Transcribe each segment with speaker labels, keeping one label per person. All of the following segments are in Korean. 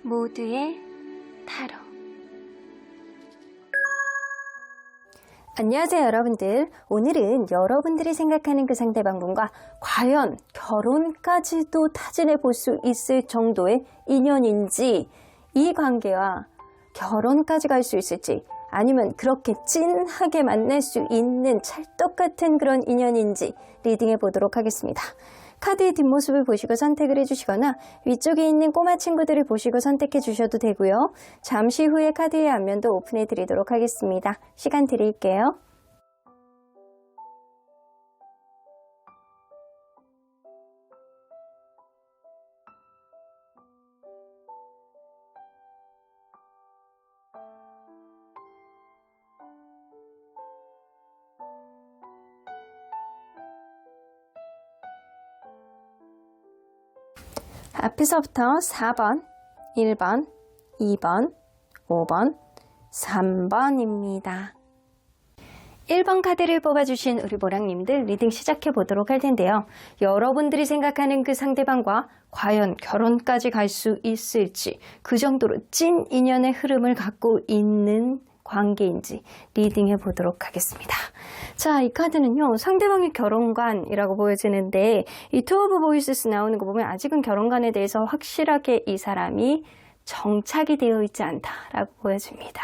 Speaker 1: 모두의 타로.
Speaker 2: 안녕하세요 여러분들. 오늘은 여러분들이 생각하는 그 상대방분과 과연 결혼까지도 타진해 볼 수 있을 정도의 인연인지, 이 관계와 결혼까지 갈 수 있을지, 아니면 그렇게 찐하게 만날 수 있는 찰떡 같은 그런 인연인지 리딩해 보도록 하겠습니다. 카드의 뒷모습을 보시고 선택을 해주시거나 위쪽에 있는 꼬마 친구들을 보시고 선택해 주셔도 되고요. 잠시 후에 카드의 앞면도 오픈해 드리도록 하겠습니다. 시간 드릴게요. 앞에서부터 4번, 1번, 2번, 5번, 3번입니다. 1번 카드를 뽑아주신 우리 모랑님들 리딩 시작해 보도록 할 텐데요. 여러분들이 생각하는 그 상대방과 과연 결혼까지 갈 수 있을지, 그 정도로 찐 인연의 흐름을 갖고 있는 관계인지 리딩해 보도록 하겠습니다. 자, 이 카드는요, 상대방의 결혼관이라고 보여지는데, 이 투 오브 보이스스 나오는 거 보면 아직은 결혼관에 대해서 확실하게 이 사람이 정착이 되어 있지 않다라고 보여집니다.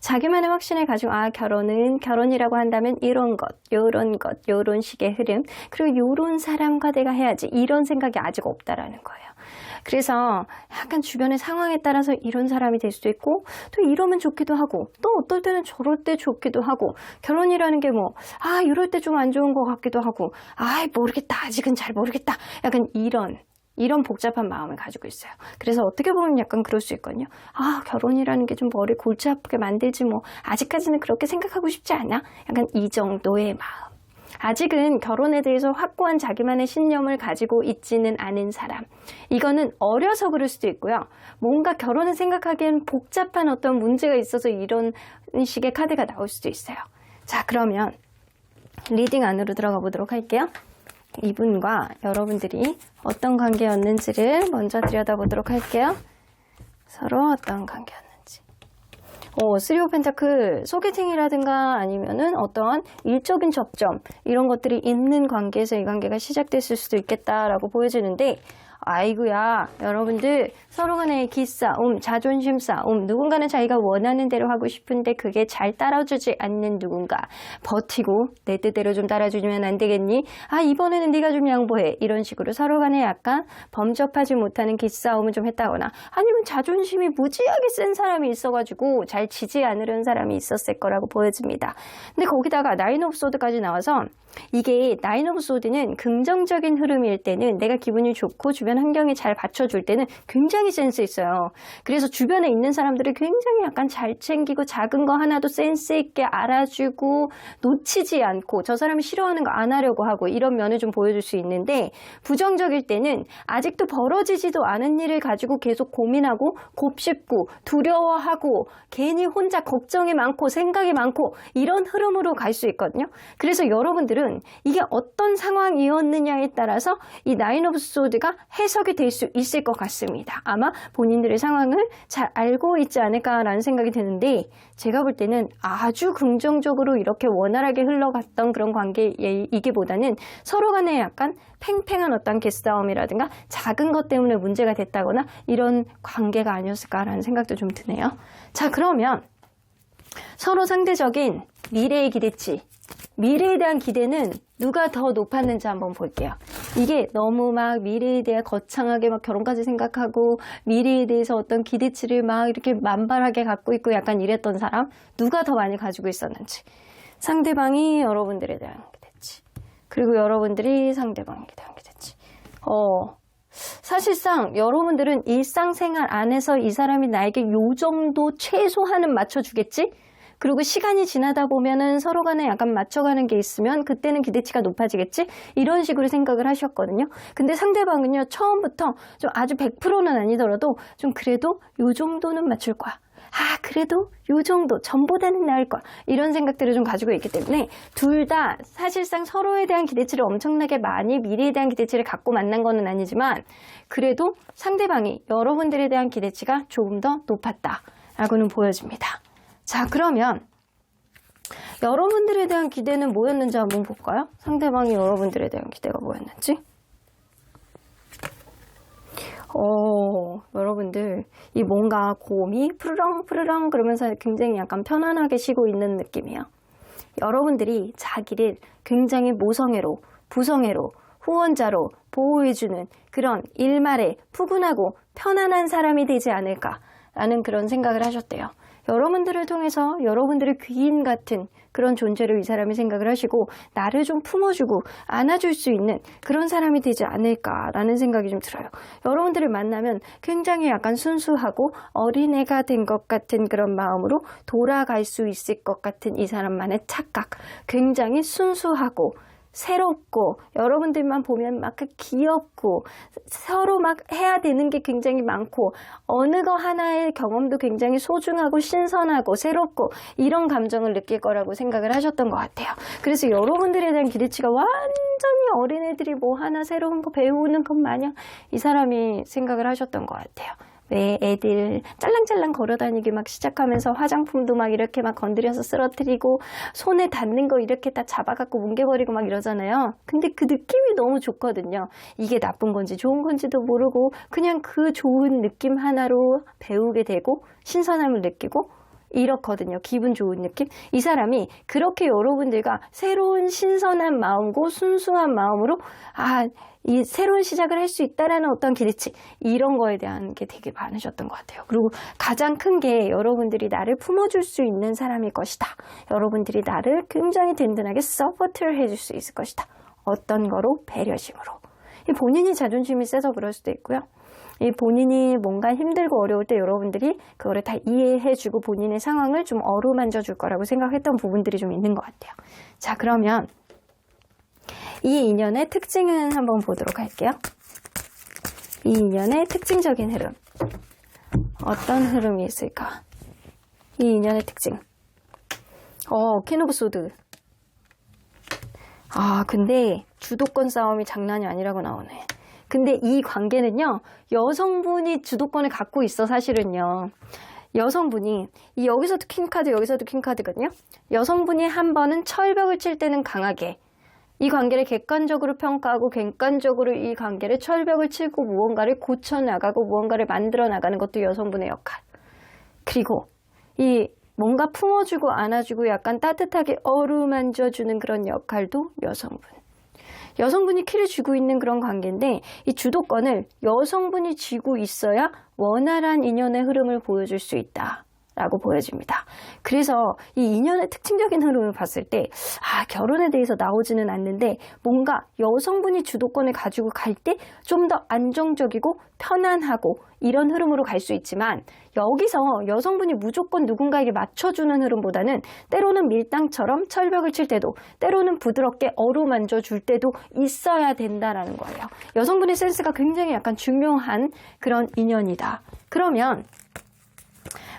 Speaker 2: 자기만의 확신을 가지고 결혼은 결혼이라고 한다면 이런 것, 요런 식의 흐름, 그리고 요런 사람과 내가 해야지, 이런 생각이 아직 없다라는 거예요. 그래서 약간 주변의 상황에 따라서 이런 사람이 될 수도 있고, 또 이러면 좋기도 하고, 또 어떨 때는 저럴 때 좋기도 하고, 결혼이라는 게 이럴 때 좀 안 좋은 것 같기도 하고, 모르겠다, 아직은 잘 모르겠다, 약간 이런 복잡한 마음을 가지고 있어요. 그래서 어떻게 보면 약간 그럴 수 있거든요. 결혼이라는 게 좀 머리 골치 아프게 만들지 아직까지는 그렇게 생각하고 싶지 않아? 약간 이 정도의 마음. 아직은 결혼에 대해서 확고한 자기만의 신념을 가지고 있지는 않은 사람. 이거는 어려서 그럴 수도 있고요. 뭔가 결혼을 생각하기엔 복잡한 어떤 문제가 있어서 이런 식의 카드가 나올 수도 있어요. 자, 그러면 리딩 안으로 들어가 보도록 할게요. 이분과 여러분들이 어떤 관계였는지를 먼저 들여다보도록 할게요. 서로 어떤 관계였는지. 쓰리 오브 펜타클, 소개팅이라든가 아니면은 어떤 일적인 접점, 이런 것들이 있는 관계에서 이 관계가 시작됐을 수도 있겠다라고 보여지는데, 아이고야, 여러분들 서로 간의 기싸움, 자존심 싸움, 누군가는 자기가 원하는 대로 하고 싶은데 그게 잘 따라주지 않는 누군가, 버티고 내 뜻대로 좀 따라주면 안 되겠니? 이번에는 네가 좀 양보해, 이런 식으로 서로 간에 약간 범접하지 못하는 기싸움을 좀 했다거나, 아니면 자존심이 무지하게 센 사람이 있어가지고 잘 지지 않으려는 사람이 있었을 거라고 보여집니다. 근데 거기다가 나인 오브 소드까지 나와서, 이게 나인 오브 소드는 긍정적인 흐름일 때는, 내가 기분이 좋고 주변 환경에 잘 받쳐줄 때는 굉장히 센스 있어요. 그래서 주변에 있는 사람들을 굉장히 약간 잘 챙기고, 작은 거 하나도 센스 있게 알아주고, 놓치지 않고, 저 사람이 싫어하는 거 안 하려고 하고, 이런 면을 좀 보여줄 수 있는데, 부정적일 때는 아직도 벌어지지도 않은 일을 가지고 계속 고민하고 곱씹고 두려워하고 괜히 혼자 걱정이 많고 생각이 많고, 이런 흐름으로 갈 수 있거든요. 그래서 여러분들은 이게 어떤 상황이었느냐에 따라서 이 나인 오브 소드가 해석이 될 수 있을 것 같습니다. 아마 본인들의 상황을 잘 알고 있지 않을까라는 생각이 드는데, 제가 볼 때는 아주 긍정적으로 이렇게 원활하게 흘러갔던 그런 관계이기보다는 서로 간에 약간 팽팽한 어떤 기싸움이라든가 작은 것 때문에 문제가 됐다거나 이런 관계가 아니었을까라는 생각도 좀 드네요. 자, 그러면 서로 상대적인 미래의 기대치, 미래에 대한 기대는 누가 더 높았는지 한번 볼게요. 이게 너무 미래에 대해 거창하게 결혼까지 생각하고, 미래에 대해서 어떤 기대치를 이렇게 만발하게 갖고 있고 약간 이랬던 사람, 누가 더 많이 가지고 있었는지. 상대방이 여러분들에 대한 기대치, 그리고 여러분들이 상대방에 대한 기대치. 사실상 여러분들은 일상생활 안에서 이 사람이 나에게 요 정도 최소한은 맞춰주겠지? 그리고 시간이 지나다 보면은 서로 간에 약간 맞춰가는 게 있으면 그때는 기대치가 높아지겠지? 이런 식으로 생각을 하셨거든요. 근데 상대방은요, 처음부터 좀 아주 100%는 아니더라도 좀 그래도 요 정도는 맞출 거야. 그래도 요 정도 전보다는 나을 걸 이런 생각들을 좀 가지고 있기 때문에 둘 다 사실상 서로에 대한 기대치를 엄청나게 많이 미래에 대한 기대치를 갖고 만난 거는 아니지만 그래도 상대방이 여러분들에 대한 기대치가 조금 더 높았다라고는 보여집니다. 자, 그러면 여러분들에 대한 기대는 뭐였는지 한번 볼까요? 상대방이 여러분들에 대한 기대가 뭐였는지. 여러분들 이 뭔가 곰이 푸르렁 그러면서 굉장히 약간 편안하게 쉬고 있는 느낌이에요. 여러분들이 자기를 굉장히 모성애로, 부성애로, 후원자로 보호해주는 그런 일말에 푸근하고 편안한 사람이 되지 않을까라는 그런 생각을 하셨대요. 여러분들을 통해서 여러분들의 귀인 같은 그런 존재로 이 사람이 생각을 하시고 나를 좀 품어주고 안아줄 수 있는 그런 사람이 되지 않을까라는 생각이 좀 들어요. 여러분들을 만나면 굉장히 약간 순수하고 어린애가 된 것 같은 그런 마음으로 돌아갈 수 있을 것 같은 이 사람만의 착각, 굉장히 순수하고 새롭고 여러분들만 보면 막 귀엽고 서로 막 해야 되는 게 굉장히 많고 어느 거 하나의 경험도 굉장히 소중하고 신선하고 새롭고 이런 감정을 느낄 거라고 생각을 하셨던 것 같아요. 그래서 여러분들에 대한 기대치가 완전히 어린애들이 뭐 하나 새로운 거 배우는 것 마냥 이 사람이 생각을 하셨던 것 같아요. 왜 애들 짤랑짤랑 걸어다니기 막 시작하면서 화장품도 막 이렇게 막 건드려서 쓰러뜨리고 손에 닿는 거 이렇게 다 잡아갖고 뭉개버리고 막 이러잖아요. 근데 그 느낌이 너무 좋거든요. 이게 나쁜 건지 좋은 건지도 모르고 그냥 그 좋은 느낌 하나로 배우게 되고 신선함을 느끼고 이렇거든요. 기분 좋은 느낌. 이 사람이 그렇게 여러분들과 새로운 신선한 마음고 순수한 마음으로 이 새로운 시작을 할 수 있다라는 어떤 기대치 이런 거에 대한 게 되게 많으셨던 것 같아요. 그리고 가장 큰 게 여러분들이 나를 품어줄 수 있는 사람일 것이다. 여러분들이 나를 굉장히 든든하게 서포트를 해줄 수 있을 것이다. 어떤 거로? 배려심으로. 본인이 자존심이 세서 그럴 수도 있고요. 이 본인이 뭔가 힘들고 어려울 때 여러분들이 그거를 다 이해해주고 본인의 상황을 좀 어루만져 줄 거라고 생각했던 부분들이 좀 있는 것 같아요. 자, 그러면 이 인연의 특징은 한번 보도록 할게요. 이 인연의 특징적인 흐름. 어떤 흐름이 있을까? 이 인연의 특징. 퀸 오브 소드. 근데 주도권 싸움이 장난이 아니라고 나오네. 근데 이 관계는요, 여성분이 주도권을 갖고 있어, 사실은요. 여성분이, 여기서도 킹카드, 여기서도 킹카드거든요. 여성분이 한 번은 철벽을 칠 때는 강하게, 이 관계를 객관적으로 평가하고 객관적으로 이 관계를 철벽을 치고 무언가를 고쳐나가고 무언가를 만들어 나가는 것도 여성분의 역할. 그리고 이 뭔가 품어주고 안아주고 약간 따뜻하게 어루만져주는 그런 역할도 여성분. 여성분이 키를 쥐고 있는 그런 관계인데 이 주도권을 여성분이 쥐고 있어야 원활한 인연의 흐름을 보여줄 수 있다. 라고 보여집니다. 그래서 이 인연의 특징적인 흐름을 봤을 때 결혼에 대해서 나오지는 않는데 뭔가 여성분이 주도권을 가지고 갈 때 좀 더 안정적이고 편안하고 이런 흐름으로 갈 수 있지만 여기서 여성분이 무조건 누군가에게 맞춰주는 흐름보다는 때로는 밀당처럼 철벽을 칠 때도 때로는 부드럽게 어루만져 줄 때도 있어야 된다라는 거예요. 여성분의 센스가 굉장히 약간 중요한 그런 인연이다. 그러면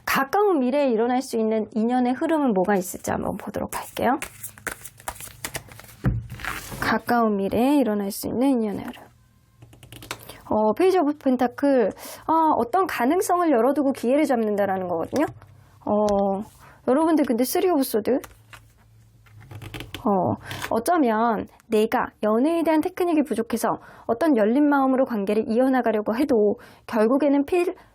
Speaker 2: 가까운 미래에 일어날 수 있는 인연의 흐름은 뭐가 있을지 한번 보도록 할게요. 가까운 미래에 일어날 수 있는 인연의 흐름. 페이지 오브 펜타클. 어떤 가능성을 열어두고 기회를 잡는다라는 거거든요. 여러분들 근데 3 오브 소드. 어쩌면 내가 연애에 대한 테크닉이 부족해서 어떤 열린 마음으로 관계를 이어나가려고 해도 결국에는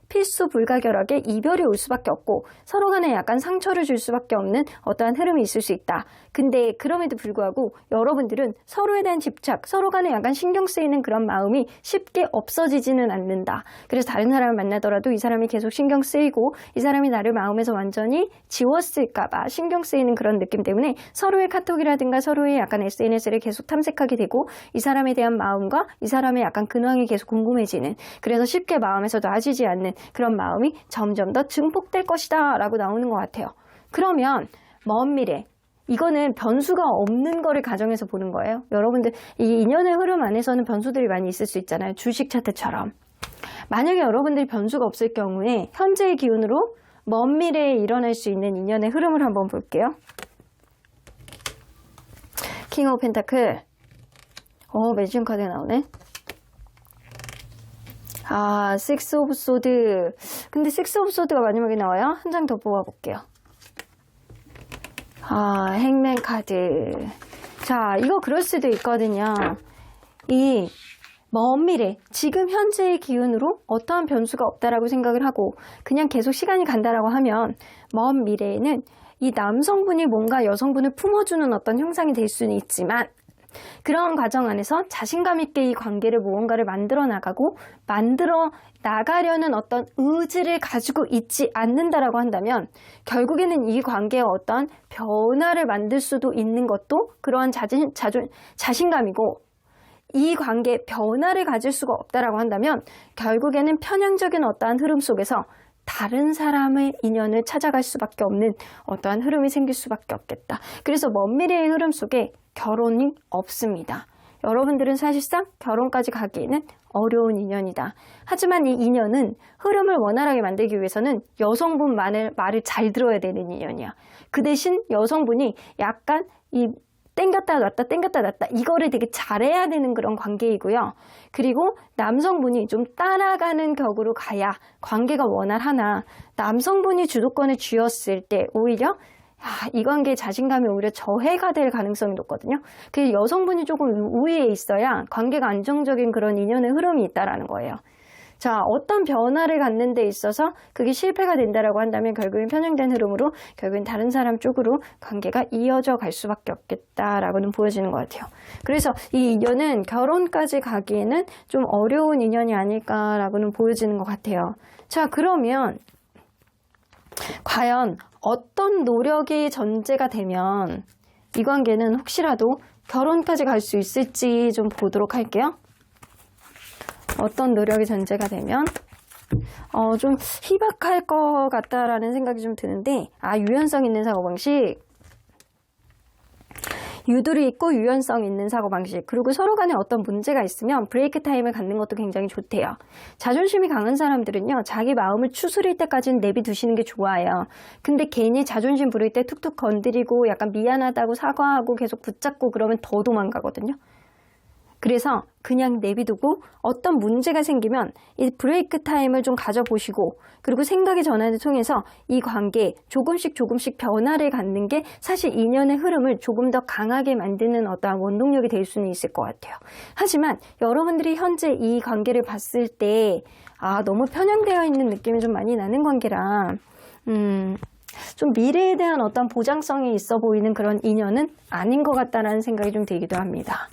Speaker 2: 필수 불가결하게 이별이 올 수밖에 없고 서로 간에 약간 상처를 줄 수밖에 없는 어떠한 흐름이 있을 수 있다. 근데 그럼에도 불구하고 여러분들은 서로에 대한 집착, 서로 간에 약간 신경 쓰이는 그런 마음이 쉽게 없어지지는 않는다. 그래서 다른 사람을 만나더라도 이 사람이 계속 신경 쓰이고 이 사람이 나를 마음에서 완전히 지웠을까봐 신경 쓰이는 그런 느낌 때문에 서로의 카톡이라든가 서로의 약간 SNS를 계속 탐색하게 되고 이 사람에 대한 마음과 이 사람의 약간 근황이 계속 궁금해지는, 그래서 쉽게 마음에서 놔지지 않는 그런 마음이 점점 더 증폭될 것이다 라고 나오는 것 같아요. 그러면 먼 미래, 이거는 변수가 없는 거를 가정해서 보는 거예요. 여러분들 이 인연의 흐름 안에서는 변수들이 많이 있을 수 있잖아요. 주식 차트처럼. 만약에 여러분들이 변수가 없을 경우에 현재의 기운으로 먼 미래에 일어날 수 있는 인연의 흐름을 한번 볼게요. 킹 오브 펜타클. 매지션 카드가 나오네. 식스 오브 소드. 근데 식스 오브 소드가 마지막에 나와요? 한 장 더 뽑아볼게요. 행맨 카드. 자, 이거 그럴 수도 있거든요. 이 먼 미래, 지금 현재의 기운으로 어떠한 변수가 없다라고 생각을 하고 그냥 계속 시간이 간다라고 하면 먼 미래에는 이 남성분이 뭔가 여성분을 품어주는 어떤 형상이 될 수는 있지만 그런 과정 안에서 자신감 있게 이 관계를 무언가를 만들어 나가고 만들어 나가려는 어떤 의지를 가지고 있지 않는다라고 한다면 결국에는 이 관계에 어떤 변화를 만들 수도 있는 것도 그러한 자신감이고 이 관계에 변화를 가질 수가 없다라고 한다면 결국에는 편향적인 어떠한 흐름 속에서 다른 사람의 인연을 찾아갈 수밖에 없는 어떠한 흐름이 생길 수밖에 없겠다. 그래서 먼 미래의 흐름 속에 결혼이 없습니다. 여러분들은 사실상 결혼까지 가기에는 어려운 인연이다. 하지만 이 인연은 흐름을 원활하게 만들기 위해서는 여성분 말을 잘 들어야 되는 인연이야. 그 대신 여성분이 약간 이 땡겼다 놨다 이거를 되게 잘해야 되는 그런 관계이고요. 그리고 남성분이 좀 따라가는 격으로 가야 관계가 원활하나 남성분이 주도권을 쥐었을 때 오히려 이 관계의 자신감이 오히려 저해가 될 가능성이 높거든요. 그래서 여성분이 조금 우위에 있어야 관계가 안정적인 그런 인연의 흐름이 있다라는 거예요. 자, 어떤 변화를 갖는 데 있어서 그게 실패가 된다라고 한다면 결국엔 편향된 흐름으로 결국엔 다른 사람 쪽으로 관계가 이어져 갈 수밖에 없겠다라고는 보여지는 것 같아요. 그래서 이 인연은 결혼까지 가기에는 좀 어려운 인연이 아닐까라고는 보여지는 것 같아요. 자, 그러면 과연 어떤 노력이 전제가 되면 이 관계는 혹시라도 결혼까지 갈 수 있을지 좀 보도록 할게요. 어떤 노력이 전제가 되면 좀 희박할 것 같다라는 생각이 좀 드는데 유연성 있는 사고방식, 유도리 있고 유연성 있는 사고방식, 그리고 서로 간에 어떤 문제가 있으면 브레이크 타임을 갖는 것도 굉장히 좋대요. 자존심이 강한 사람들은요, 자기 마음을 추스릴 때까지는 내비두시는 게 좋아요. 근데 괜히 자존심 부릴 때 툭툭 건드리고 약간 미안하다고 사과하고 계속 붙잡고 그러면 더 도망가거든요. 그래서 그냥 내비두고 어떤 문제가 생기면 이 브레이크 타임을 좀 가져보시고 그리고 생각의 전환을 통해서 이 관계에 조금씩 변화를 갖는 게 사실 인연의 흐름을 조금 더 강하게 만드는 어떠한 원동력이 될 수는 있을 것 같아요. 하지만 여러분들이 현재 이 관계를 봤을 때 너무 편향되어 있는 느낌이 좀 많이 나는 관계라 좀 미래에 대한 어떤 보장성이 있어 보이는 그런 인연은 아닌 것 같다라는 생각이 좀 들기도 합니다.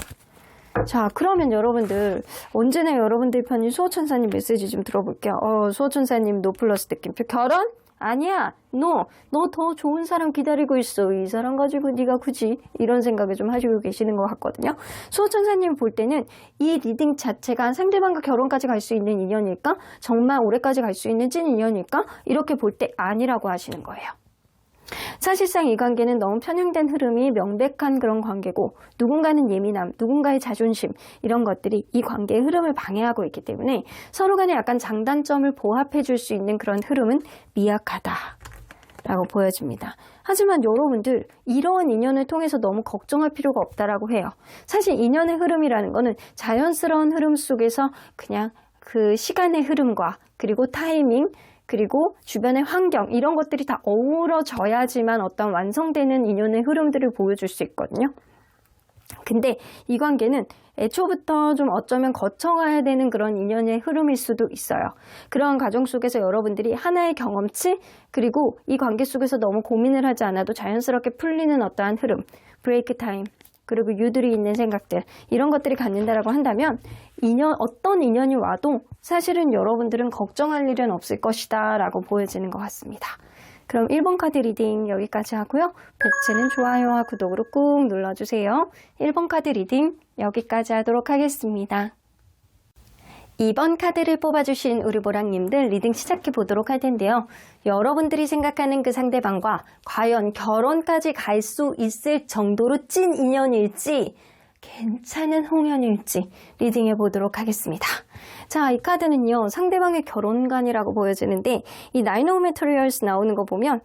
Speaker 2: 자, 그러면 여러분들 언제나 여러분들 편인 수호천사님 메시지 좀 들어볼게요. 수호천사님 노 플러스 느낌표. 결혼? 아니야. 너 더 좋은 사람 기다리고 있어. 이 사람 가지고 네가 굳이 이런 생각을 좀 하시고 계시는 것 같거든요. 수호천사님 볼 때는 이 리딩 자체가 상대방과 결혼까지 갈 수 있는 인연일까? 정말 오래까지 갈 수 있는 찐 인연일까? 이렇게 볼 때 아니라고 하시는 거예요. 사실상 이 관계는 너무 편향된 흐름이 명백한 그런 관계고 누군가는 예민함, 누군가의 자존심 이런 것들이 이 관계의 흐름을 방해하고 있기 때문에 서로 간에 약간 장단점을 보합해 줄 수 있는 그런 흐름은 미약하다라고 보여집니다. 하지만 여러분들 이러한 인연을 통해서 너무 걱정할 필요가 없다라고 해요. 사실 인연의 흐름이라는 거는 자연스러운 흐름 속에서 그냥 그 시간의 흐름과 그리고 타이밍 그리고 주변의 환경 이런 것들이 다 어우러져야지만 어떤 완성되는 인연의 흐름들을 보여줄 수 있거든요. 근데 이 관계는 애초부터 좀 어쩌면 거쳐가야 되는 그런 인연의 흐름일 수도 있어요. 그런 과정 속에서 여러분들이 하나의 경험치 그리고 이 관계 속에서 너무 고민을 하지 않아도 자연스럽게 풀리는 어떠한 흐름, 브레이크 타임 그리고 유들이 있는 생각들 이런 것들이 갖는다라고 한다면 어떤 인연이 와도 사실은 여러분들은 걱정할 일은 없을 것이다 라고 보여지는 것 같습니다. 그럼 1번 카드 리딩 여기까지 하고요. 배치는 좋아요와 구독으로 꾹 눌러주세요. 1번 카드 리딩 여기까지 하도록 하겠습니다. 2번 카드를 뽑아주신 우리 보랑님들 리딩 시작해 보도록 할 텐데요. 여러분들이 생각하는 그 상대방과 과연 결혼까지 갈 수 있을 정도로 찐 인연일지 괜찮은 홍연일지 리딩해 보도록 하겠습니다. 자, 이 카드는요, 상대방의 결혼관이라고 보여지는데, 이 나인 오브 메테리얼스 나오는 거 보면,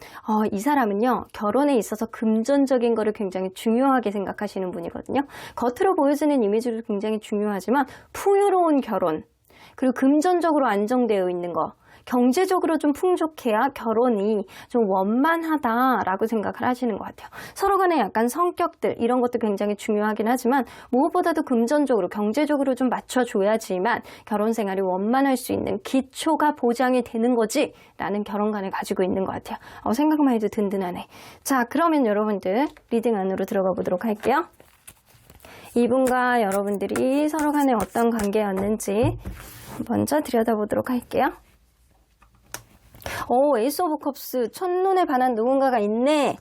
Speaker 2: 이 사람은요, 결혼에 있어서 금전적인 거를 굉장히 중요하게 생각하시는 분이거든요. 겉으로 보여지는 이미지도 굉장히 중요하지만, 풍요로운 결혼, 그리고 금전적으로 안정되어 있는 거, 경제적으로 좀 풍족해야 결혼이 좀 원만하다라고 생각을 하시는 것 같아요. 서로 간에 약간 성격들 이런 것도 굉장히 중요하긴 하지만 무엇보다도 금전적으로 경제적으로 좀 맞춰줘야지만 결혼 생활이 원만할 수 있는 기초가 보장이 되는 거지 라는 결혼관을 가지고 있는 것 같아요. 생각만 해도 든든하네. 자, 그러면 여러분들 리딩 안으로 들어가 보도록 할게요. 이분과 여러분들이 서로 간에 어떤 관계였는지 먼저 들여다보도록 할게요. 에이스 오브 컵스. 첫눈에 반한 누군가가 있네.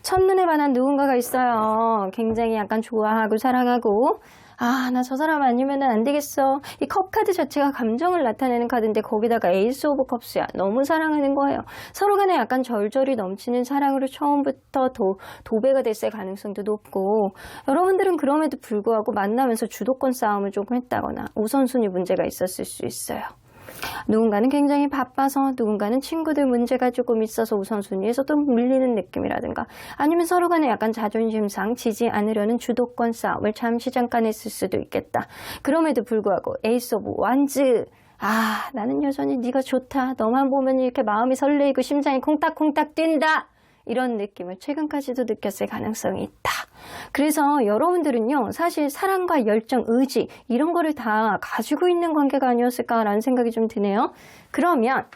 Speaker 2: 첫눈에 반한 누군가가 있어요. 굉장히 약간 좋아하고 사랑하고, 나 저 사람 아니면 안 되겠어. 이 컵 카드 자체가 감정을 나타내는 카드인데 거기다가 에이스 오브 컵스야. 너무 사랑하는 거예요. 서로 간에 약간 절절히 넘치는 사랑으로 처음부터 도배가 됐을 가능성도 높고, 여러분들은 그럼에도 불구하고 만나면서 주도권 싸움을 조금 했다거나 우선순위 문제가 있었을 수 있어요. 누군가는 굉장히 바빠서, 누군가는 친구들 문제가 조금 있어서 우선순위에서 또 밀리는 느낌이라든가, 아니면 서로 간에 약간 자존심상 지지 않으려는 주도권 싸움을 잠시 잠깐 했을 수도 있겠다. 그럼에도 불구하고 에이스 오브 완즈. 나는 여전히 네가 좋다. 너만 보면 이렇게 마음이 설레이고 심장이 콩닥콩닥 뛴다. 이런 느낌을 최근까지도 느꼈을 가능성이 있다. 그래서 여러분들은요, 사실 사랑과 열정, 의지 이런 거를 다 가지고 있는 관계가 아니었을까라는 생각이 좀 드네요. 그러면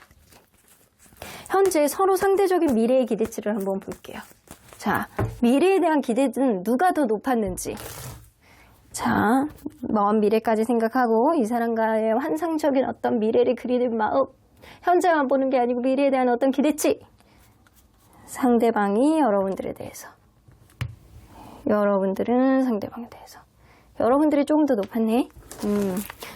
Speaker 2: 현재 서로 상대적인 미래의 기대치를 한번 볼게요. 자, 미래에 대한 기대는 누가 더 높았는지. 자, 먼 미래까지 생각하고 이 사람과의 환상적인 어떤 미래를 그리는 마음, 현재만 보는 게 아니고 미래에 대한 어떤 기대치. 상대방이 여러분들에 대해서, 여러분들은 상대방에 대해서. 여러분들이 조금 더 높았네.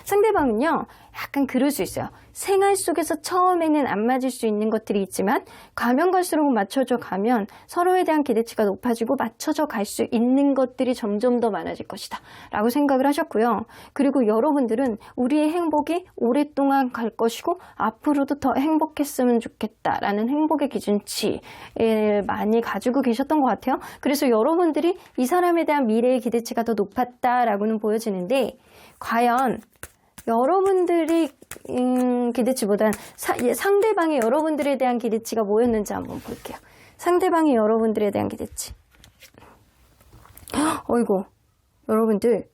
Speaker 2: 상대방은요, 약간 그럴 수 있어요. 생활 속에서 처음에는 안 맞을 수 있는 것들이 있지만 가면 갈수록 맞춰져 가면 서로에 대한 기대치가 높아지고 맞춰져 갈 수 있는 것들이 점점 더 많아질 것이다 라고 생각을 하셨고요. 그리고 여러분들은 우리의 행복이 오랫동안 갈 것이고 앞으로도 더 행복했으면 좋겠다라는 행복의 기준치를 많이 가지고 계셨던 것 같아요. 그래서 여러분들이 이 사람에 대한 미래의 기대치가 더 높았다라고는 보여지는데, 과연 여러분들이 기대치보단 상대방이 여러분들에 대한 기대치가 뭐였는지 한번 볼게요. 상대방이 여러분들에 대한 기대치. 어이구, 여러분들,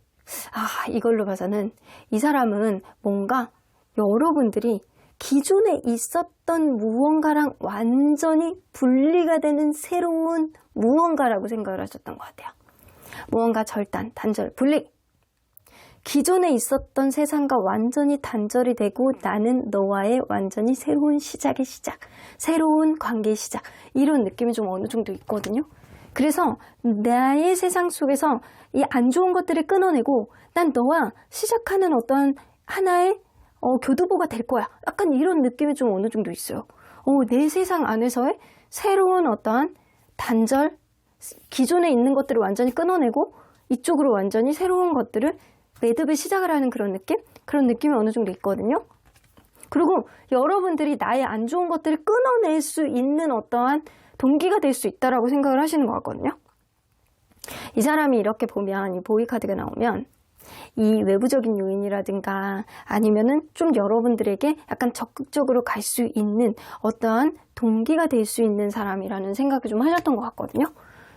Speaker 2: 이걸로 봐서는 이 사람은 뭔가 여러분들이 기존에 있었던 무언가랑 완전히 분리가 되는 새로운 무언가라고 생각을 하셨던 것 같아요. 무언가 절단, 단절, 분리. 기존에 있었던 세상과 완전히 단절이 되고 나는 너와의 완전히 새로운 시작의 시작, 새로운 관계의 시작, 이런 느낌이 좀 어느 정도 있거든요. 그래서 나의 세상 속에서 이 안 좋은 것들을 끊어내고 난 너와 시작하는 어떤 하나의 교두보가 될 거야. 약간 이런 느낌이 좀 어느 정도 있어요. 내 세상 안에서의 새로운 어떠한 단절, 기존에 있는 것들을 완전히 끊어내고 이쪽으로 완전히 새로운 것들을 매듭을 시작을 하는 그런 느낌? 그런 느낌이 어느 정도 있거든요. 그리고 여러분들이 나의 안 좋은 것들을 끊어낼 수 있는 어떠한 동기가 될 수 있다라고 생각을 하시는 것 같거든요. 이 사람이 이렇게 보면, 이 보이 카드가 나오면 이 외부적인 요인이라든가 아니면은 좀 여러분들에게 약간 적극적으로 갈 수 있는 어떠한 동기가 될 수 있는 사람이라는 생각을 좀 하셨던 것 같거든요.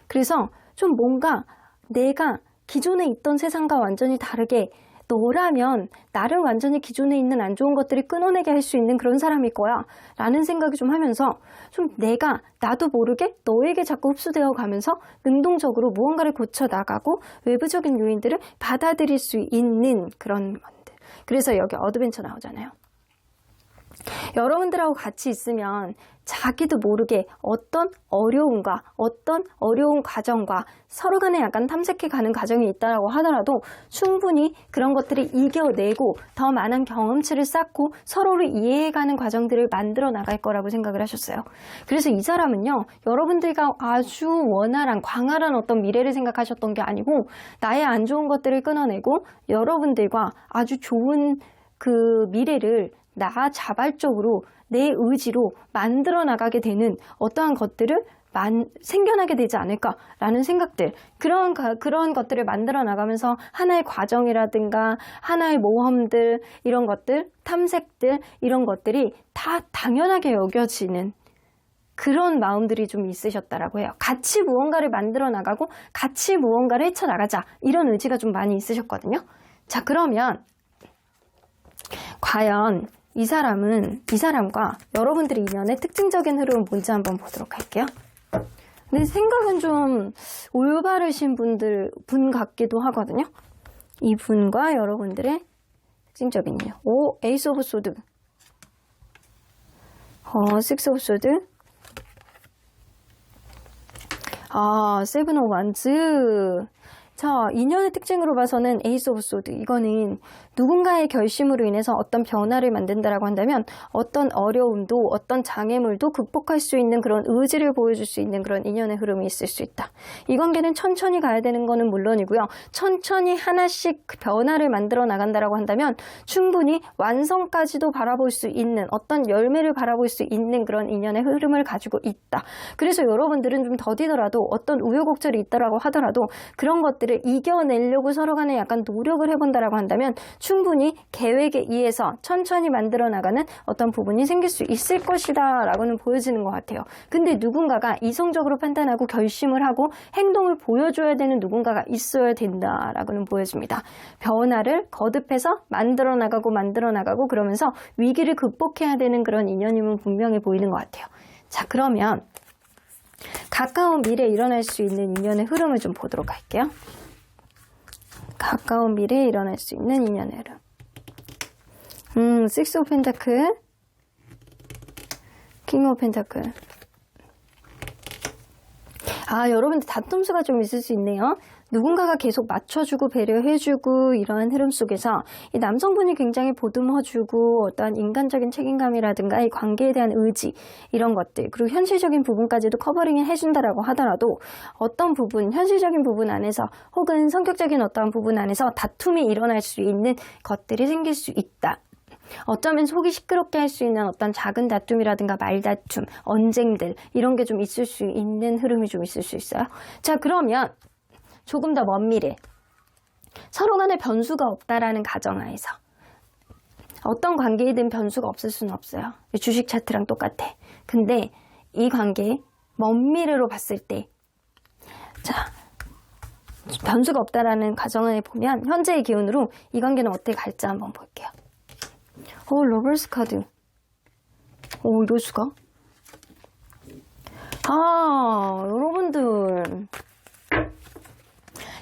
Speaker 2: 그래서 좀 뭔가 내가 기존에 있던 세상과 완전히 다르게 너라면 나를 완전히 기존에 있는 안 좋은 것들을 끊어내게 할 수 있는 그런 사람일 거야 라는 생각이 좀 하면서 좀 내가 나도 모르게 너에게 자꾸 흡수되어 가면서 능동적으로 무언가를 고쳐 나가고 외부적인 요인들을 받아들일 수 있는 그런 것들. 그래서 여기 어드벤처 나오잖아요. 여러분들하고 같이 있으면 자기도 모르게 어떤 어려움과 어떤 어려운 과정과 서로 간에 약간 탐색해가는 과정이 있다고 하더라도 충분히 그런 것들을 이겨내고 더 많은 경험치를 쌓고 서로를 이해해가는 과정들을 만들어 나갈 거라고 생각을 하셨어요. 그래서 이 사람은요, 여러분들과 아주 원활한 광활한 어떤 미래를 생각하셨던 게 아니고 나의 안 좋은 것들을 끊어내고 여러분들과 아주 좋은 그 미래를 나 자발적으로 내 의지로 만들어 나가게 되는 어떠한 것들을 생겨나게 되지 않을까라는 생각들, 그런 것들을 만들어 나가면서 하나의 과정이라든가 하나의 모험들, 이런 것들, 탐색들, 이런 것들이 다 당연하게 여겨지는 그런 마음들이 좀 있으셨다라고 해요. 같이 무언가를 만들어 나가고 같이 무언가를 헤쳐나가자, 이런 의지가 좀 많이 있으셨거든요. 자, 그러면 과연 이 사람과 여러분들의 인연의 특징적인 흐름은 뭔지 한번 보도록 할게요. 근데 생각은 좀 올바르신 분 같기도 하거든요. 이 분과 여러분들의 특징적인 인연. 오, 에이스 오브 소드. 식스 오브 소드. 세븐 오브 완즈. 자, 인연의 특징으로 봐서는 에이스 오브 소드, 이거는 누군가의 결심으로 인해서 어떤 변화를 만든다라고 한다면 어떤 어려움도 어떤 장애물도 극복할 수 있는 그런 의지를 보여줄 수 있는 그런 인연의 흐름이 있을 수 있다. 이 관계는 천천히 가야 되는 거는 물론이고요. 천천히 하나씩 변화를 만들어 나간다라고 한다면 충분히 완성까지도 바라볼 수 있는 어떤 열매를 바라볼 수 있는 그런 인연의 흐름을 가지고 있다. 그래서 여러분들은 좀 더디더라도 어떤 우여곡절이 있다라고 하더라도 그런 것들을 이겨내려고 서로 간에 약간 노력을 해본다라고 한다면 충분히 계획에 의해서 천천히 만들어 나가는 어떤 부분이 생길 수 있을 것이다 라고는 보여지는 것 같아요. 근데 누군가가 이성적으로 판단하고 결심을 하고 행동을 보여줘야 되는 누군가가 있어야 된다라고는 보여집니다. 변화를 거듭해서 만들어 나가고 그러면서 위기를 극복해야 되는 그런 인연임은 분명히 보이는 것 같아요. 자, 그러면 가까운 미래에 일어날 수 있는 인연의 흐름을 좀 보도록 할게요. 가까운 미래에 일어날 수 있는 인연의 흐름. 식스 오브 펜타클, 킹 오브 펜타클. 여러분들 다툼수가 좀 있을 수 있네요. 누군가가 계속 맞춰주고 배려해주고 이러한 흐름 속에서 이 남성분이 굉장히 보듬어주고 어떠한 인간적인 책임감이라든가 이 관계에 대한 의지, 이런 것들, 그리고 현실적인 부분까지도 커버링을 해준다라고 하더라도 어떤 부분, 현실적인 부분 안에서 혹은 성격적인 어떠한 부분 안에서 다툼이 일어날 수 있는 것들이 생길 수 있다. 어쩌면 속이 시끄럽게 할 수 있는 어떤 작은 다툼이라든가 말다툼, 언쟁들, 이런 게 좀 있을 수 있는 흐름이 좀 있을 수 있어요. 자, 그러면 조금 더 먼 미래, 서로 간에 변수가 없다라는 가정하에서 어떤 관계이든 변수가 없을 수는 없어요. 주식 차트랑 똑같아. 근데 이 관계 먼 미래로 봤을 때, 자, 변수가 없다라는 가정하에 보면 현재의 기운으로 이 관계는 어떻게 갈지 한번 볼게요. 러버스 카드. 이럴 수가? 여러분들,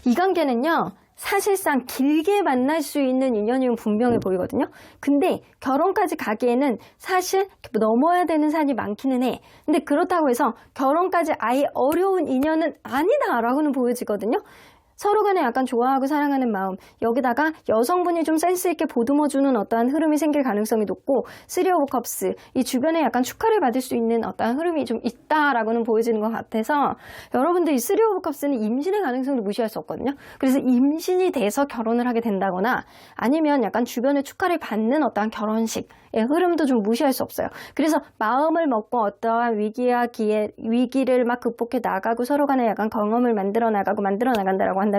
Speaker 2: 이 관계는요, 사실상 길게 만날 수 있는 인연이면 분명해 보이거든요. 근데 결혼까지 가기에는 사실 넘어야 되는 산이 많기는 해. 근데 그렇다고 해서 결혼까지 아예 어려운 인연은 아니다라고는 보여지거든요. 서로 간에 약간 좋아하고 사랑하는 마음, 여기다가 여성분이 좀 센스 있게 보듬어주는 어떠한 흐름이 생길 가능성이 높고, 3 오브 컵스, 이 주변에 약간 축하를 받을 수 있는 어떠한 흐름이 좀 있다라고는 보여지는 것 같아서 여러분들 이 3 오브 컵스는 임신의 가능성도 무시할 수 없거든요. 그래서 임신이 돼서 결혼을 하게 된다거나 아니면 약간 주변에 축하를 받는 어떠한 결혼식의 흐름도 좀 무시할 수 없어요. 그래서 마음을 먹고 어떠한 위기를 막 극복해 나가고 서로 간에 약간 경험을 만들어 나간다라고 한다면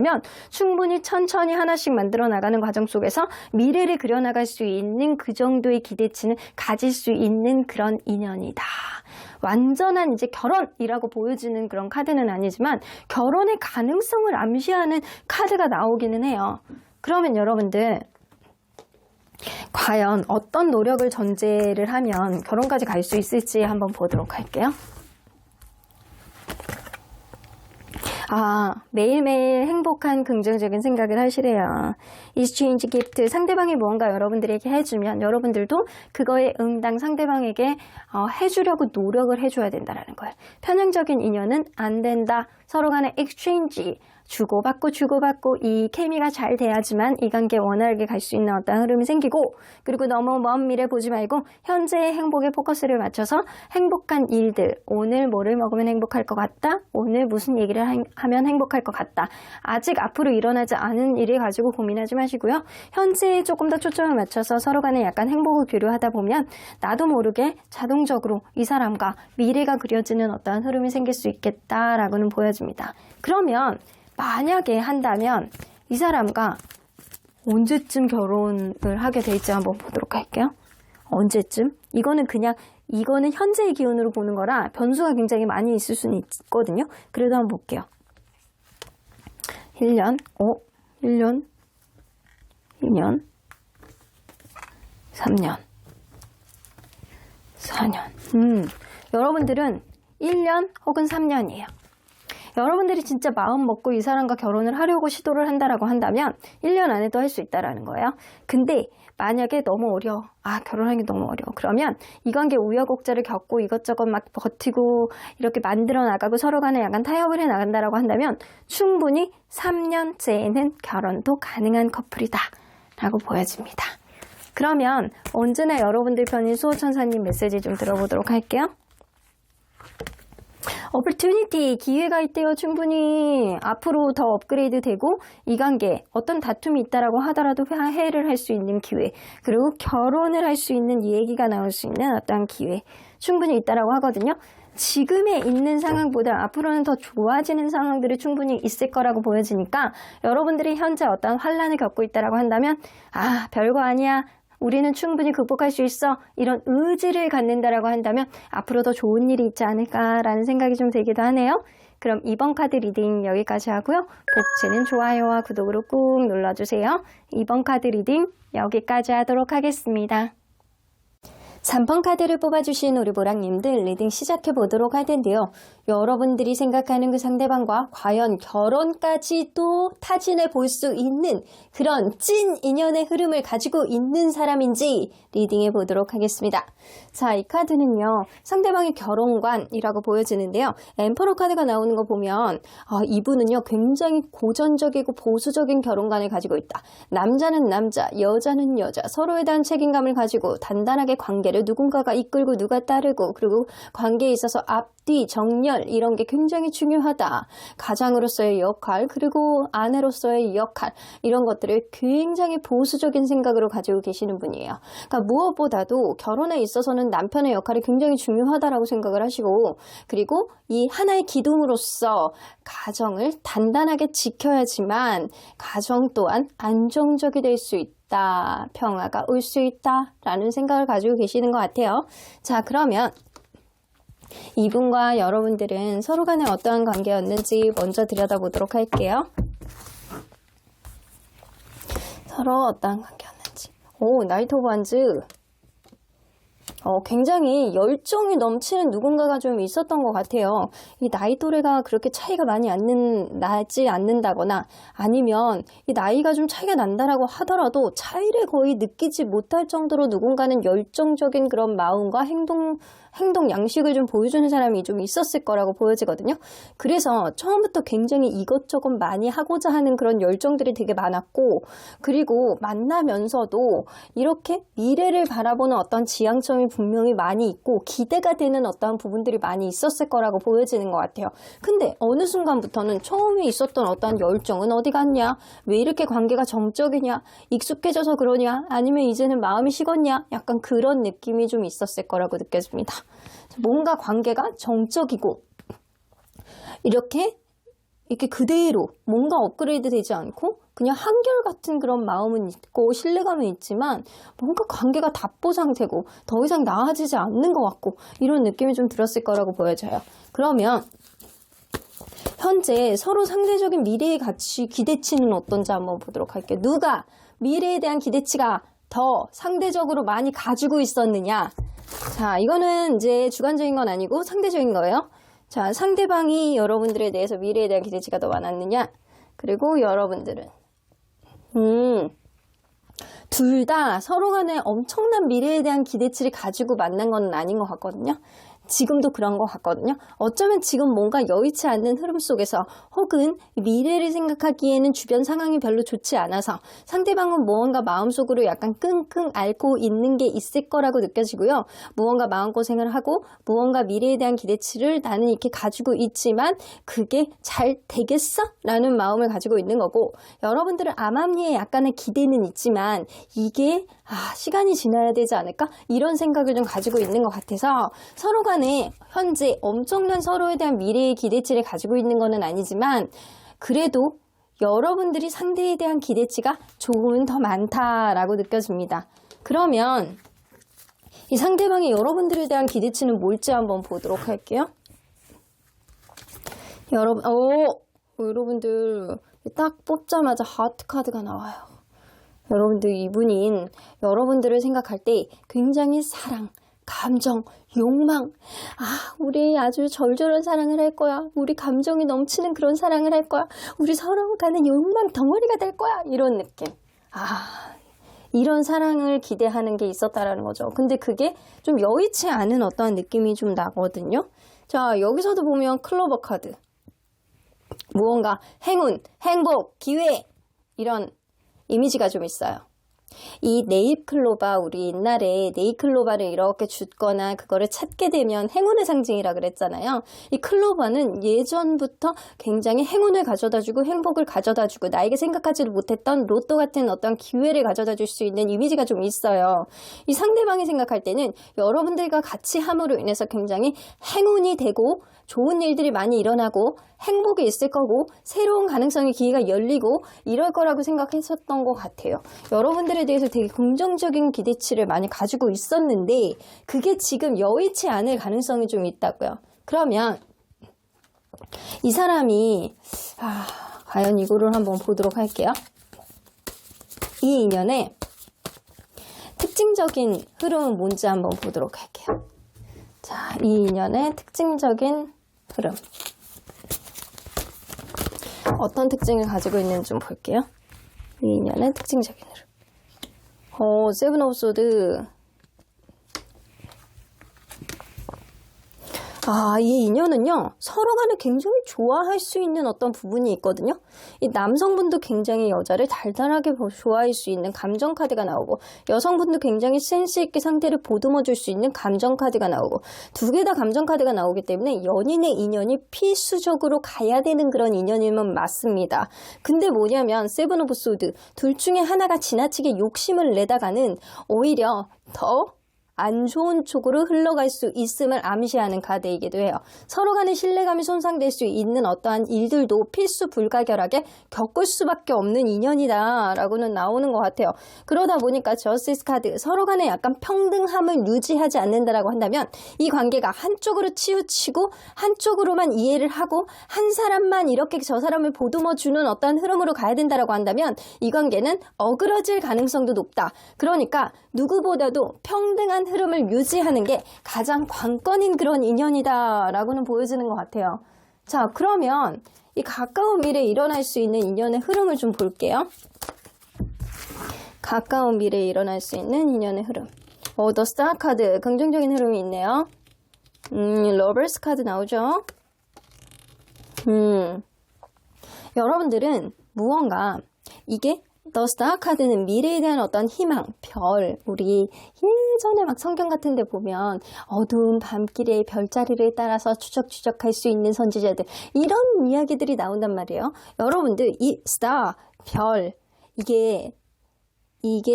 Speaker 2: 충분히 천천히 하나씩 만들어 나가는 과정 속에서 미래를 그려나갈 수 있는 그 정도의 기대치는 가질 수 있는 그런 인연이다. 완전한 이제 결혼이라고 보여지는 그런 카드는 아니지만 결혼의 가능성을 암시하는 카드가 나오기는 해요. 그러면 여러분들, 과연 어떤 노력을 전제를 하면 결혼까지 갈 수 있을지 한번 보도록 할게요. 매일매일 행복한 긍정적인 생각을 하시래요. exchange gift, 상대방이 무언가 여러분들에게 해주면 여러분들도 그거에 응당 상대방에게 해주려고 노력을 해줘야 된다는 거예요. 편향적인 인연은 안 된다. 서로 간에 exchange, 주고받고 이 케미가 잘 돼야지만 이 관계 원활하게 갈 수 있는 어떤 흐름이 생기고, 그리고 너무 먼 미래 보지 말고 현재의 행복에 포커스를 맞춰서 행복한 일들, 오늘 뭐를 먹으면 행복할 것 같다, 오늘 무슨 얘기를 하면 행복할 것 같다, 아직 앞으로 일어나지 않은 일을 가지고 고민하지 마시고요. 현재에 조금 더 초점을 맞춰서 서로 간에 약간 행복을 교류하다 보면 나도 모르게 자동적으로 이 사람과 미래가 그려지는 어떤 흐름이 생길 수 있겠다라고는 보여집니다. 그러면 만약에 한다면 이 사람과 언제쯤 결혼을 하게 될지 한번 보도록 할게요. 언제쯤? 이거는 현재의 기운으로 보는 거라 변수가 굉장히 많이 있을 수는 있거든요. 그래도 한번 볼게요. 1년, 1년, 2년, 3년, 4년. 여러분들은 1년 혹은 3년이에요. 여러분들이 진짜 마음 먹고 이 사람과 결혼을 하려고 시도를 한다라고 한다면 1년 안에도 할 수 있다라는 거예요. 근데 만약에 너무 어려워. 결혼하기 너무 어려워. 그러면 이 관계 우여곡절을 겪고 이것저것 막 버티고 이렇게 만들어 나가고 서로 간에 약간 타협을 해 나간다라고 한다면 충분히 3년째에는 결혼도 가능한 커플이다 라고 보여집니다. 그러면 언제나 여러분들 편인 수호천사님 메시지 좀 들어보도록 할게요. opportunity, 기회가 있대요. 충분히 앞으로 더 업그레이드 되고 이 관계 어떤 다툼이 있다라고 하더라도 화해를 할 수 있는 기회, 그리고 결혼을 할 수 있는 얘기가 나올 수 있는 어떤 기회 충분히 있다라고 하거든요. 지금에 있는 상황보다 앞으로는 더 좋아지는 상황들이 충분히 있을 거라고 보여지니까 여러분들이 현재 어떤 환란을 겪고 있다라고 한다면 별거 아니야, 우리는 충분히 극복할 수 있어, 이런 의지를 갖는다라고 한다면 앞으로 더 좋은 일이 있지 않을까라는 생각이 좀 들기도 하네요. 그럼 이번 카드 리딩 여기까지 하고요. 복채는 좋아요와 구독으로 꾹 눌러주세요. 이번 카드 리딩 여기까지 하도록 하겠습니다. 3번 카드를 뽑아주신 우리 보랑님들 리딩 시작해보도록 할 텐데요. 여러분들이 생각하는 그 상대방과 과연 결혼까지도 타진해 볼 수 있는 그런 찐 인연의 흐름을 가지고 있는 사람인지 리딩해 보도록 하겠습니다. 자, 이 카드는요, 상대방의 결혼관이라고 보여지는데요. 엠퍼러 카드가 나오는 거 보면 이분은요 굉장히 고전적이고 보수적인 결혼관을 가지고 있다. 남자는 남자, 여자는 여자, 서로에 대한 책임감을 가지고 단단하게 관계를 누군가가 이끌고 누가 따르고, 그리고 관계에 있어서 앞뒤, 정렬 이런 게 굉장히 중요하다. 가장으로서의 역할, 그리고 아내로서의 역할, 이런 것들을 굉장히 보수적인 생각으로 가지고 계시는 분이에요. 그러니까 무엇보다도 결혼에 있어서는 남편의 역할이 굉장히 중요하다라고 생각을 하시고, 그리고 이 하나의 기둥으로서 가정을 단단하게 지켜야지만 가정 또한 안정적이 될 수 있다, 평화가 올 수 있다 라는 생각을 가지고 계시는 것 같아요. 자, 그러면 이분과 여러분들은 서로 간에 어떠한 관계였는지 먼저 들여다보도록 할게요. 서로 어떠한 관계였는지. 나이트 오브 wands. 굉장히 열정이 넘치는 누군가가 좀 있었던 것 같아요. 이 나이 또래가 그렇게 차이가 많이 나지 않는다거나, 아니면 이 나이가 좀 차이가 난다라고 하더라도 차이를 거의 느끼지 못할 정도로 누군가는 열정적인 그런 마음과 행동 양식을 좀 보여주는 사람이 좀 있었을 거라고 보여지거든요. 그래서 처음부터 굉장히 이것저것 많이 하고자 하는 그런 열정들이 되게 많았고, 그리고 만나면서도 이렇게 미래를 바라보는 어떤 지향점이 분명히 많이 있고 기대가 되는 어떤 부분들이 많이 있었을 거라고 보여지는 것 같아요. 근데 어느 순간부터는 처음에 있었던 어떤 열정은 어디 갔냐? 왜 이렇게 관계가 정적이냐? 익숙해져서 그러냐? 아니면 이제는 마음이 식었냐? 약간 그런 느낌이 좀 있었을 거라고 느껴집니다. 뭔가 관계가 정적이고 이렇게 그대로 뭔가 업그레이드 되지 않고 그냥 한결같은 그런 마음은 있고 신뢰감은 있지만 뭔가 관계가 답보 상태고 더 이상 나아지지 않는 것 같고 이런 느낌이 좀 들었을 거라고 보여져요. 그러면 현재 서로 상대적인 미래의 가치 기대치는 어떤지 한번 보도록 할게요. 누가 미래에 대한 기대치가 더 상대적으로 많이 가지고 있었느냐. 자, 이거는 이제 주관적인 건 아니고 상대적인 거예요. 자, 상대방이 여러분들에 대해서 미래에 대한 기대치가 더 많았느냐? 그리고 여러분들은 둘 다 서로 간에 엄청난 미래에 대한 기대치를 가지고 만난 건 아닌 것 같거든요. 지금도 그런 것 같거든요. 어쩌면 지금 뭔가 여의치 않는 흐름 속에서 혹은 미래를 생각하기에는 주변 상황이 별로 좋지 않아서 상대방은 무언가 마음속으로 약간 끙끙 앓고 있는 게 있을 거라고 느껴지고요. 무언가 마음고생을 하고 무언가 미래에 대한 기대치를 나는 이렇게 가지고 있지만 그게 잘 되겠어? 라는 마음을 가지고 있는 거고 여러분들은 암암리에 약간의 기대는 있지만 이게 시간이 지나야 되지 않을까? 이런 생각을 좀 가지고 있는 것 같아서 서로 간에 현재 엄청난 서로에 대한 미래의 기대치를 가지고 있는 것은 아니지만 그래도 여러분들이 상대에 대한 기대치가 조금은 더 많다라고 느껴집니다. 그러면 이 상대방이 여러분들에 대한 기대치는 뭘지 한번 보도록 할게요. 여러분들 딱 뽑자마자 하트 카드가 나와요. 여러분들 이분인 여러분들을 생각할 때 굉장히 사랑, 감정, 욕망, 우리 아주 절절한 사랑을 할 거야. 우리 감정이 넘치는 그런 사랑을 할 거야. 우리 서로 가는 욕망 덩어리가 될 거야. 이런 느낌. 이런 사랑을 기대하는 게 있었다라는 거죠. 근데 그게 좀 여의치 않은 어떠한 느낌이 좀 나거든요. 자, 여기서도 보면 클로버 카드. 무언가 행운, 행복, 기회 이런 이미지가 좀 있어요. 이 네잎클로바 우리 옛날에 네잎클로바를 이렇게 줍거나 그거를 찾게 되면 행운의 상징이라 그랬잖아요. 이 클로바는 예전부터 굉장히 행운을 가져다주고 행복을 가져다주고 나에게 생각하지도 못했던 로또 같은 어떤 기회를 가져다줄 수 있는 이미지가 좀 있어요. 이 상대방이 생각할 때는 여러분들과 같이 함으로 인해서 굉장히 행운이 되고 좋은 일들이 많이 일어나고 행복이 있을 거고 새로운 가능성의 기회가 열리고 이럴 거라고 생각했었던 것 같아요. 여러분들에 대해서 되게 긍정적인 기대치를 많이 가지고 있었는데 그게 지금 여의치 않을 가능성이 좀 있다고요. 그러면 이 사람이 과연 이거를 한번 보도록 할게요. 이 인연의 특징적인 흐름은 뭔지 한번 보도록 할게요. 자, 이 인연의 특징적인 흐름. 어떤 특징을 가지고 있는지 좀 볼게요. 이 인연의 특징적인 흐름. 세븐 오브 소드. 이 인연은요, 서로 간에 굉장히 좋아할 수 있는 어떤 부분이 있거든요. 이 남성분도 굉장히 여자를 달달하게 좋아할 수 있는 감정 카드가 나오고, 여성분도 굉장히 센스 있게 상대를 보듬어 줄 수 있는 감정 카드가 나오고, 두 개 다 감정 카드가 나오기 때문에 연인의 인연이 필수적으로 가야 되는 그런 인연이면 맞습니다. 근데 뭐냐면, 세븐 오브 소드, 둘 중에 하나가 지나치게 욕심을 내다가는 오히려 더 안 좋은 쪽으로 흘러갈 수 있음을 암시하는 카드이기도 해요. 서로 간의 신뢰감이 손상될 수 있는 어떠한 일들도 필수 불가결하게 겪을 수밖에 없는 인연이다 라고는 나오는 것 같아요. 그러다 보니까 저스티스 카드, 서로 간에 약간 평등함을 유지하지 않는다라고 한다면 이 관계가 한쪽으로 치우치고 한쪽으로만 이해를 하고 한 사람만 이렇게 저 사람을 보듬어주는 어떠한 흐름으로 가야 된다라고 한다면 이 관계는 어그러질 가능성도 높다. 그러니까 누구보다도 평등한 흐름을 유지하는 게 가장 관건인 그런 인연이다 라고는 보여지는 것 같아요. 자, 그러면 이 가까운 미래에 일어날 수 있는 인연의 흐름을 좀 볼게요. 가까운 미래에 일어날 수 있는 인연의 흐름. 더 스타 카드, 긍정적인 흐름이 있네요. 러버스 카드 나오죠. 여러분들은 무언가 이게 더 스타 카드는 미래에 대한 어떤 희망, 별, 우리 예전에 막 성경 같은 데 보면 어두운 밤길의 별자리를 따라서 추적추적할 수 있는 선지자들, 이런 이야기들이 나온단 말이에요. 여러분들 이 스타, 별, 이게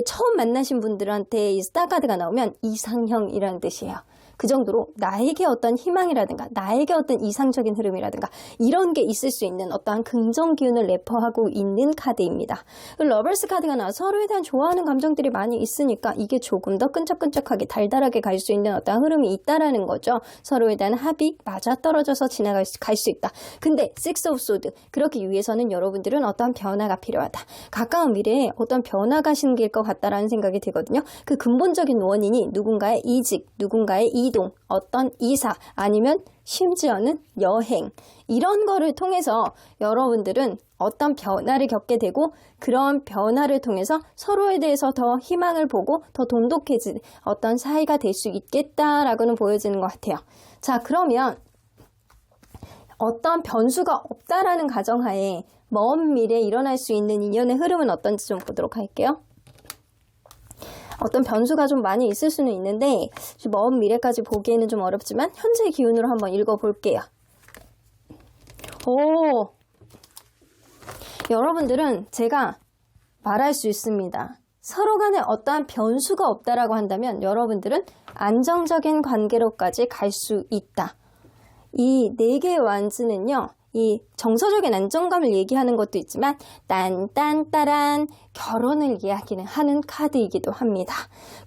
Speaker 2: 처음 만나신 분들한테 이 스타 카드가 나오면 이상형이라는 뜻이에요. 그 정도로 나에게 어떤 희망이라든가 나에게 어떤 이상적인 흐름이라든가 이런 게 있을 수 있는 어떠한 긍정 기운을 내포하고 있는 카드입니다. 러버스 카드가 나와 서로에 대한 좋아하는 감정들이 많이 있으니까 이게 조금 더 끈적끈적하게 달달하게 갈 수 있는 어떠한 흐름이 있다라는 거죠. 서로에 대한 합이 맞아떨어져서 갈 수 있다. 근데 식스 오브 소드, 그렇기 위해서는 여러분들은 어떠한 변화가 필요하다. 가까운 미래에 어떤 변화가 생길 것 같다라는 생각이 들거든요. 그 근본적인 원인이 누군가의 이직, 누군가의 이동, 어떤 이사, 아니면 심지어는 여행, 이런 거를 통해서 여러분들은 어떤 변화를 겪게 되고 그런 변화를 통해서 서로에 대해서 더 희망을 보고 더 돈독해진 어떤 사이가 될 수 있겠다라고는 보여지는 것 같아요. 자, 그러면 어떤 변수가 없다라는 가정하에 먼 미래에 일어날 수 있는 인연의 흐름은 어떤지 좀 보도록 할게요. 어떤 변수가 좀 많이 있을 수는 있는데 먼 미래까지 보기에는 좀 어렵지만 현재 기운으로 한번 읽어볼게요. 오, 여러분들은 제가 말할 수 있습니다. 서로 간에 어떠한 변수가 없다라고 한다면 여러분들은 안정적인 관계로까지 갈 수 있다. 이 4개의 완즈는요, 이 정서적인 안정감을 얘기하는 것도 있지만 딴딴따란 결혼을 이야기하는 카드이기도 합니다.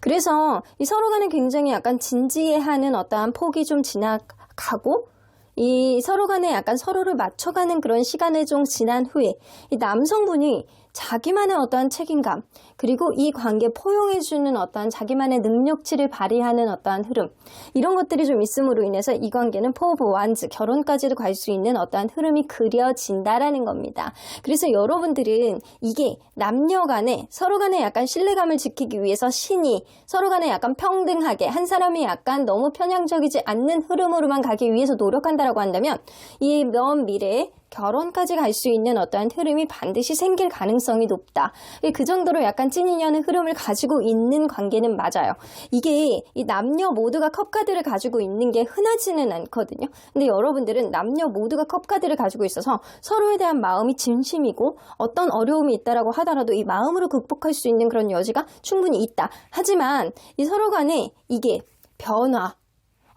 Speaker 2: 그래서 이 서로 간에 굉장히 약간 진지해하는 어떠한 폭이 좀 지나가고 이 서로 간에 약간 서로를 맞춰가는 그런 시간을 좀 지난 후에 이 남성분이 자기만의 어떠한 책임감, 그리고 이 관계 포용해주는 어떠한 자기만의 능력치를 발휘하는 어떠한 흐름, 이런 것들이 좀 있음으로 인해서 이 관계는 포 오브 완즈, 결혼까지도 갈 수 있는 어떠한 흐름이 그려진다라는 겁니다. 그래서 여러분들은 이게 남녀 간에 서로 간에 약간 신뢰감을 지키기 위해서 신이 서로 간에 약간 평등하게 한 사람이 약간 너무 편향적이지 않는 흐름으로만 가기 위해서 노력한다라고 한다면 이 먼 미래에 결혼까지 갈 수 있는 어떠한 흐름이 반드시 생길 가능성이 높다. 그 정도로 약간 찐인연의 흐름을 가지고 있는 관계는 맞아요. 이게 이 남녀 모두가 컵카드를 가지고 있는 게 흔하지는 않거든요. 근데 여러분들은 남녀 모두가 컵카드를 가지고 있어서 서로에 대한 마음이 진심이고 어떤 어려움이 있다라고 하더라도 이 마음으로 극복할 수 있는 그런 여지가 충분히 있다. 하지만 이 서로 간에 이게 변화,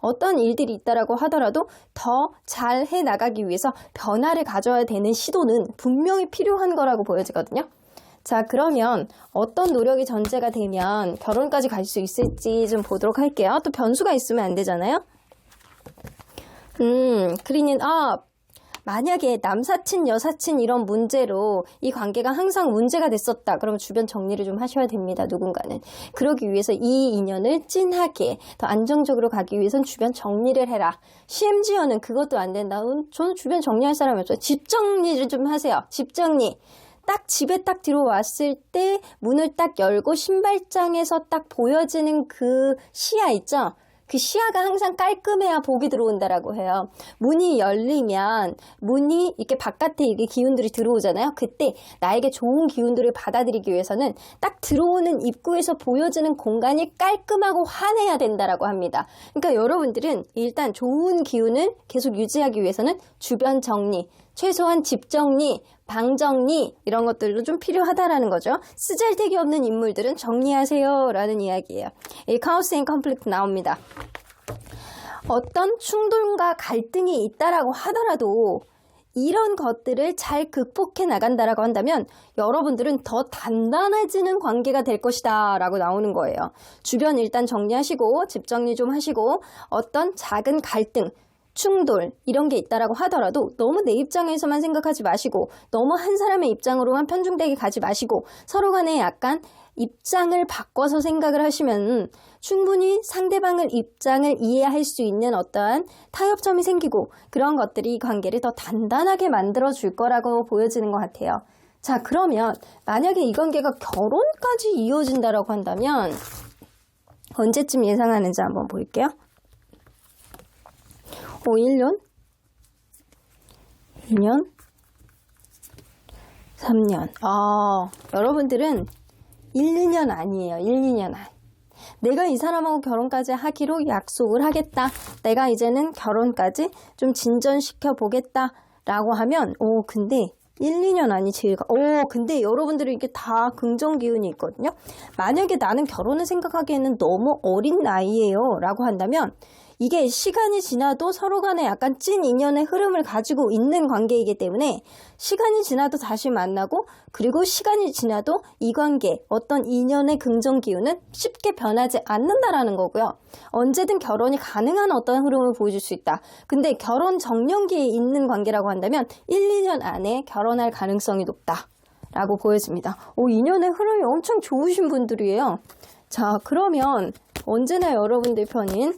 Speaker 2: 어떤 일들이 있다라고 하더라도 더 잘 해나가기 위해서 변화를 가져야 되는 시도는 분명히 필요한 거라고 보여지거든요. 자, 그러면 어떤 노력이 전제가 되면 결혼까지 갈 수 있을지 좀 보도록 할게요. 또 변수가 있으면 안 되잖아요. 클리닝 업. 만약에 남사친, 여사친 이런 문제로 이 관계가 항상 문제가 됐었다. 그러면 주변 정리를 좀 하셔야 됩니다. 누군가는. 그러기 위해서 이 인연을 찐하게 더 안정적으로 가기 위해선 주변 정리를 해라. 심지어는 그것도 안 된다. 저는 주변 정리할 사람이 없어요. 집 정리를 좀 하세요. 집 정리. 딱 집에 딱 들어왔을 때 문을 딱 열고 신발장에서 딱 보여지는 그 시야 있죠? 그 시야가 항상 깔끔해야 복이 들어온다라고 해요. 문이 열리면 문이 이렇게 바깥에 이게 기운들이 들어오잖아요. 그때 나에게 좋은 기운들을 받아들이기 위해서는 딱 들어오는 입구에서 보여지는 공간이 깔끔하고 환해야 된다라고 합니다. 그러니까 여러분들은 일단 좋은 기운을 계속 유지하기 위해서는 주변 정리, 최소한 집 정리, 방 정리 이런 것들도 좀 필요하다라는 거죠. 쓰잘데기 없는 인물들은 정리하세요 라는 이야기예요. 이 카오스 앤 컴플릭트 나옵니다. 어떤 충돌과 갈등이 있다라고 하더라도 이런 것들을 잘 극복해 나간다라고 한다면 여러분들은 더 단단해지는 관계가 될 것이다 라고 나오는 거예요. 주변 일단 정리하시고 집 정리 좀 하시고 어떤 작은 갈등, 충돌 이런 게 있다라고 하더라도 너무 내 입장에서만 생각하지 마시고 너무 한 사람의 입장으로만 편중되게 가지 마시고 서로 간에 약간 입장을 바꿔서 생각을 하시면 충분히 상대방의 입장을 이해할 수 있는 어떠한 타협점이 생기고 그런 것들이 이 관계를 더 단단하게 만들어줄 거라고 보여지는 것 같아요. 자, 그러면 만약에 이 관계가 결혼까지 이어진다라고 한다면 언제쯤 예상하는지 한번 볼게요. 1년? 2년? 3년. 여러분들은 1, 2년 아니에요. 1, 2년 아니. 내가 이 사람하고 결혼까지 하기로 약속을 하겠다. 내가 이제는 결혼까지 좀 진전시켜 보겠다. 라고 하면, 근데 1, 2년 아니 제일 근데 여러분들은 이게 다 긍정 기운이 있거든요. 만약에 나는 결혼을 생각하기에는 너무 어린 나이예요. 라고 한다면, 이게 시간이 지나도 서로 간에 약간 찐 인연의 흐름을 가지고 있는 관계이기 때문에 시간이 지나도 다시 만나고 그리고 시간이 지나도 이 관계 어떤 인연의 긍정 기운은 쉽게 변하지 않는다라는 거고요. 언제든 결혼이 가능한 어떤 흐름을 보여줄 수 있다. 근데 결혼 정년기에 있는 관계라고 한다면 1, 2년 안에 결혼할 가능성이 높다 라고 보여집니다. 인연의 흐름이 엄청 좋으신 분들이에요. 자, 그러면 언제나 여러분들 편인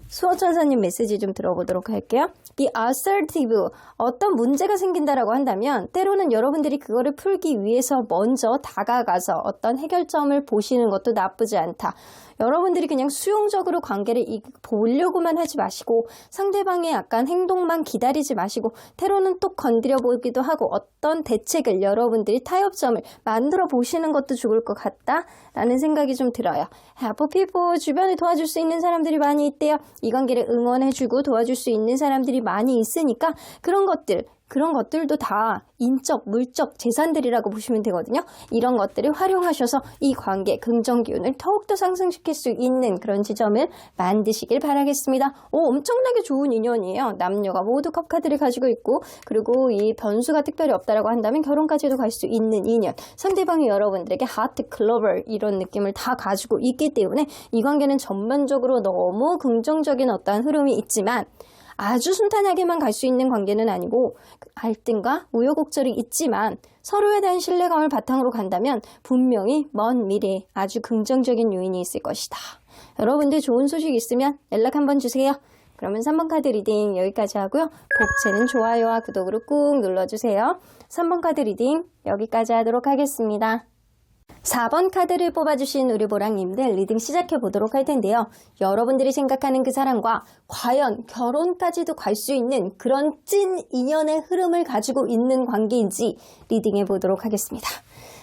Speaker 2: 수호천사님 메시지 좀 들어보도록 할게요. Be assertive. 어떤 문제가 생긴다라고 한다면 때로는 여러분들이 그거를 풀기 위해서 먼저 다가가서 어떤 해결점을 보시는 것도 나쁘지 않다. 여러분들이 그냥 수용적으로 관계를 보려고만 하지 마시고 상대방의 약간 행동만 기다리지 마시고 때로는 또 건드려 보기도 하고 어떤 대책을 여러분들이 타협점을 만들어 보시는 것도 좋을 것 같다라는 생각이 좀 들어요. Help people. 주변에 도와줄 수 있는 사람들이 많이 있대요. 이 관계를 응원해주고 도와줄 수 있는 사람들이 많이 있으니까 그런 것들도 다 인적, 물적 재산들이라고 보시면 되거든요. 이런 것들을 활용하셔서 이 관계 긍정 기운을 더욱더 상승시킬 수 있는 그런 지점을 만드시길 바라겠습니다. 엄청나게 좋은 인연이에요. 남녀가 모두 컵카드를 가지고 있고 그리고 이 변수가 특별히 없다라고 한다면 결혼까지도 갈 수 있는 인연. 상대방이 여러분들에게 하트, 클로버 이런 느낌을 다 가지고 있기 때문에 이 관계는 전반적으로 너무 긍정적인 어떠한 흐름이 있지만 아주 순탄하게만 갈 수 있는 관계는 아니고 갈등과 우여곡절이 있지만 서로에 대한 신뢰감을 바탕으로 간다면 분명히 먼 미래에 아주 긍정적인 요인이 있을 것이다. 여러분들 좋은 소식 있으면 연락 한번 주세요. 그러면 3번 카드 리딩 여기까지 하고요. 복채는 좋아요와 구독으로 꾹 눌러주세요. 3번 카드 리딩 여기까지 하도록 하겠습니다. 4번 카드를 뽑아주신 우리 보랑님들 리딩 시작해 보도록 할 텐데요. 여러분들이 생각하는 그 사람과 과연 결혼까지도 갈 수 있는 그런 찐 인연의 흐름을 가지고 있는 관계인지 리딩해 보도록 하겠습니다.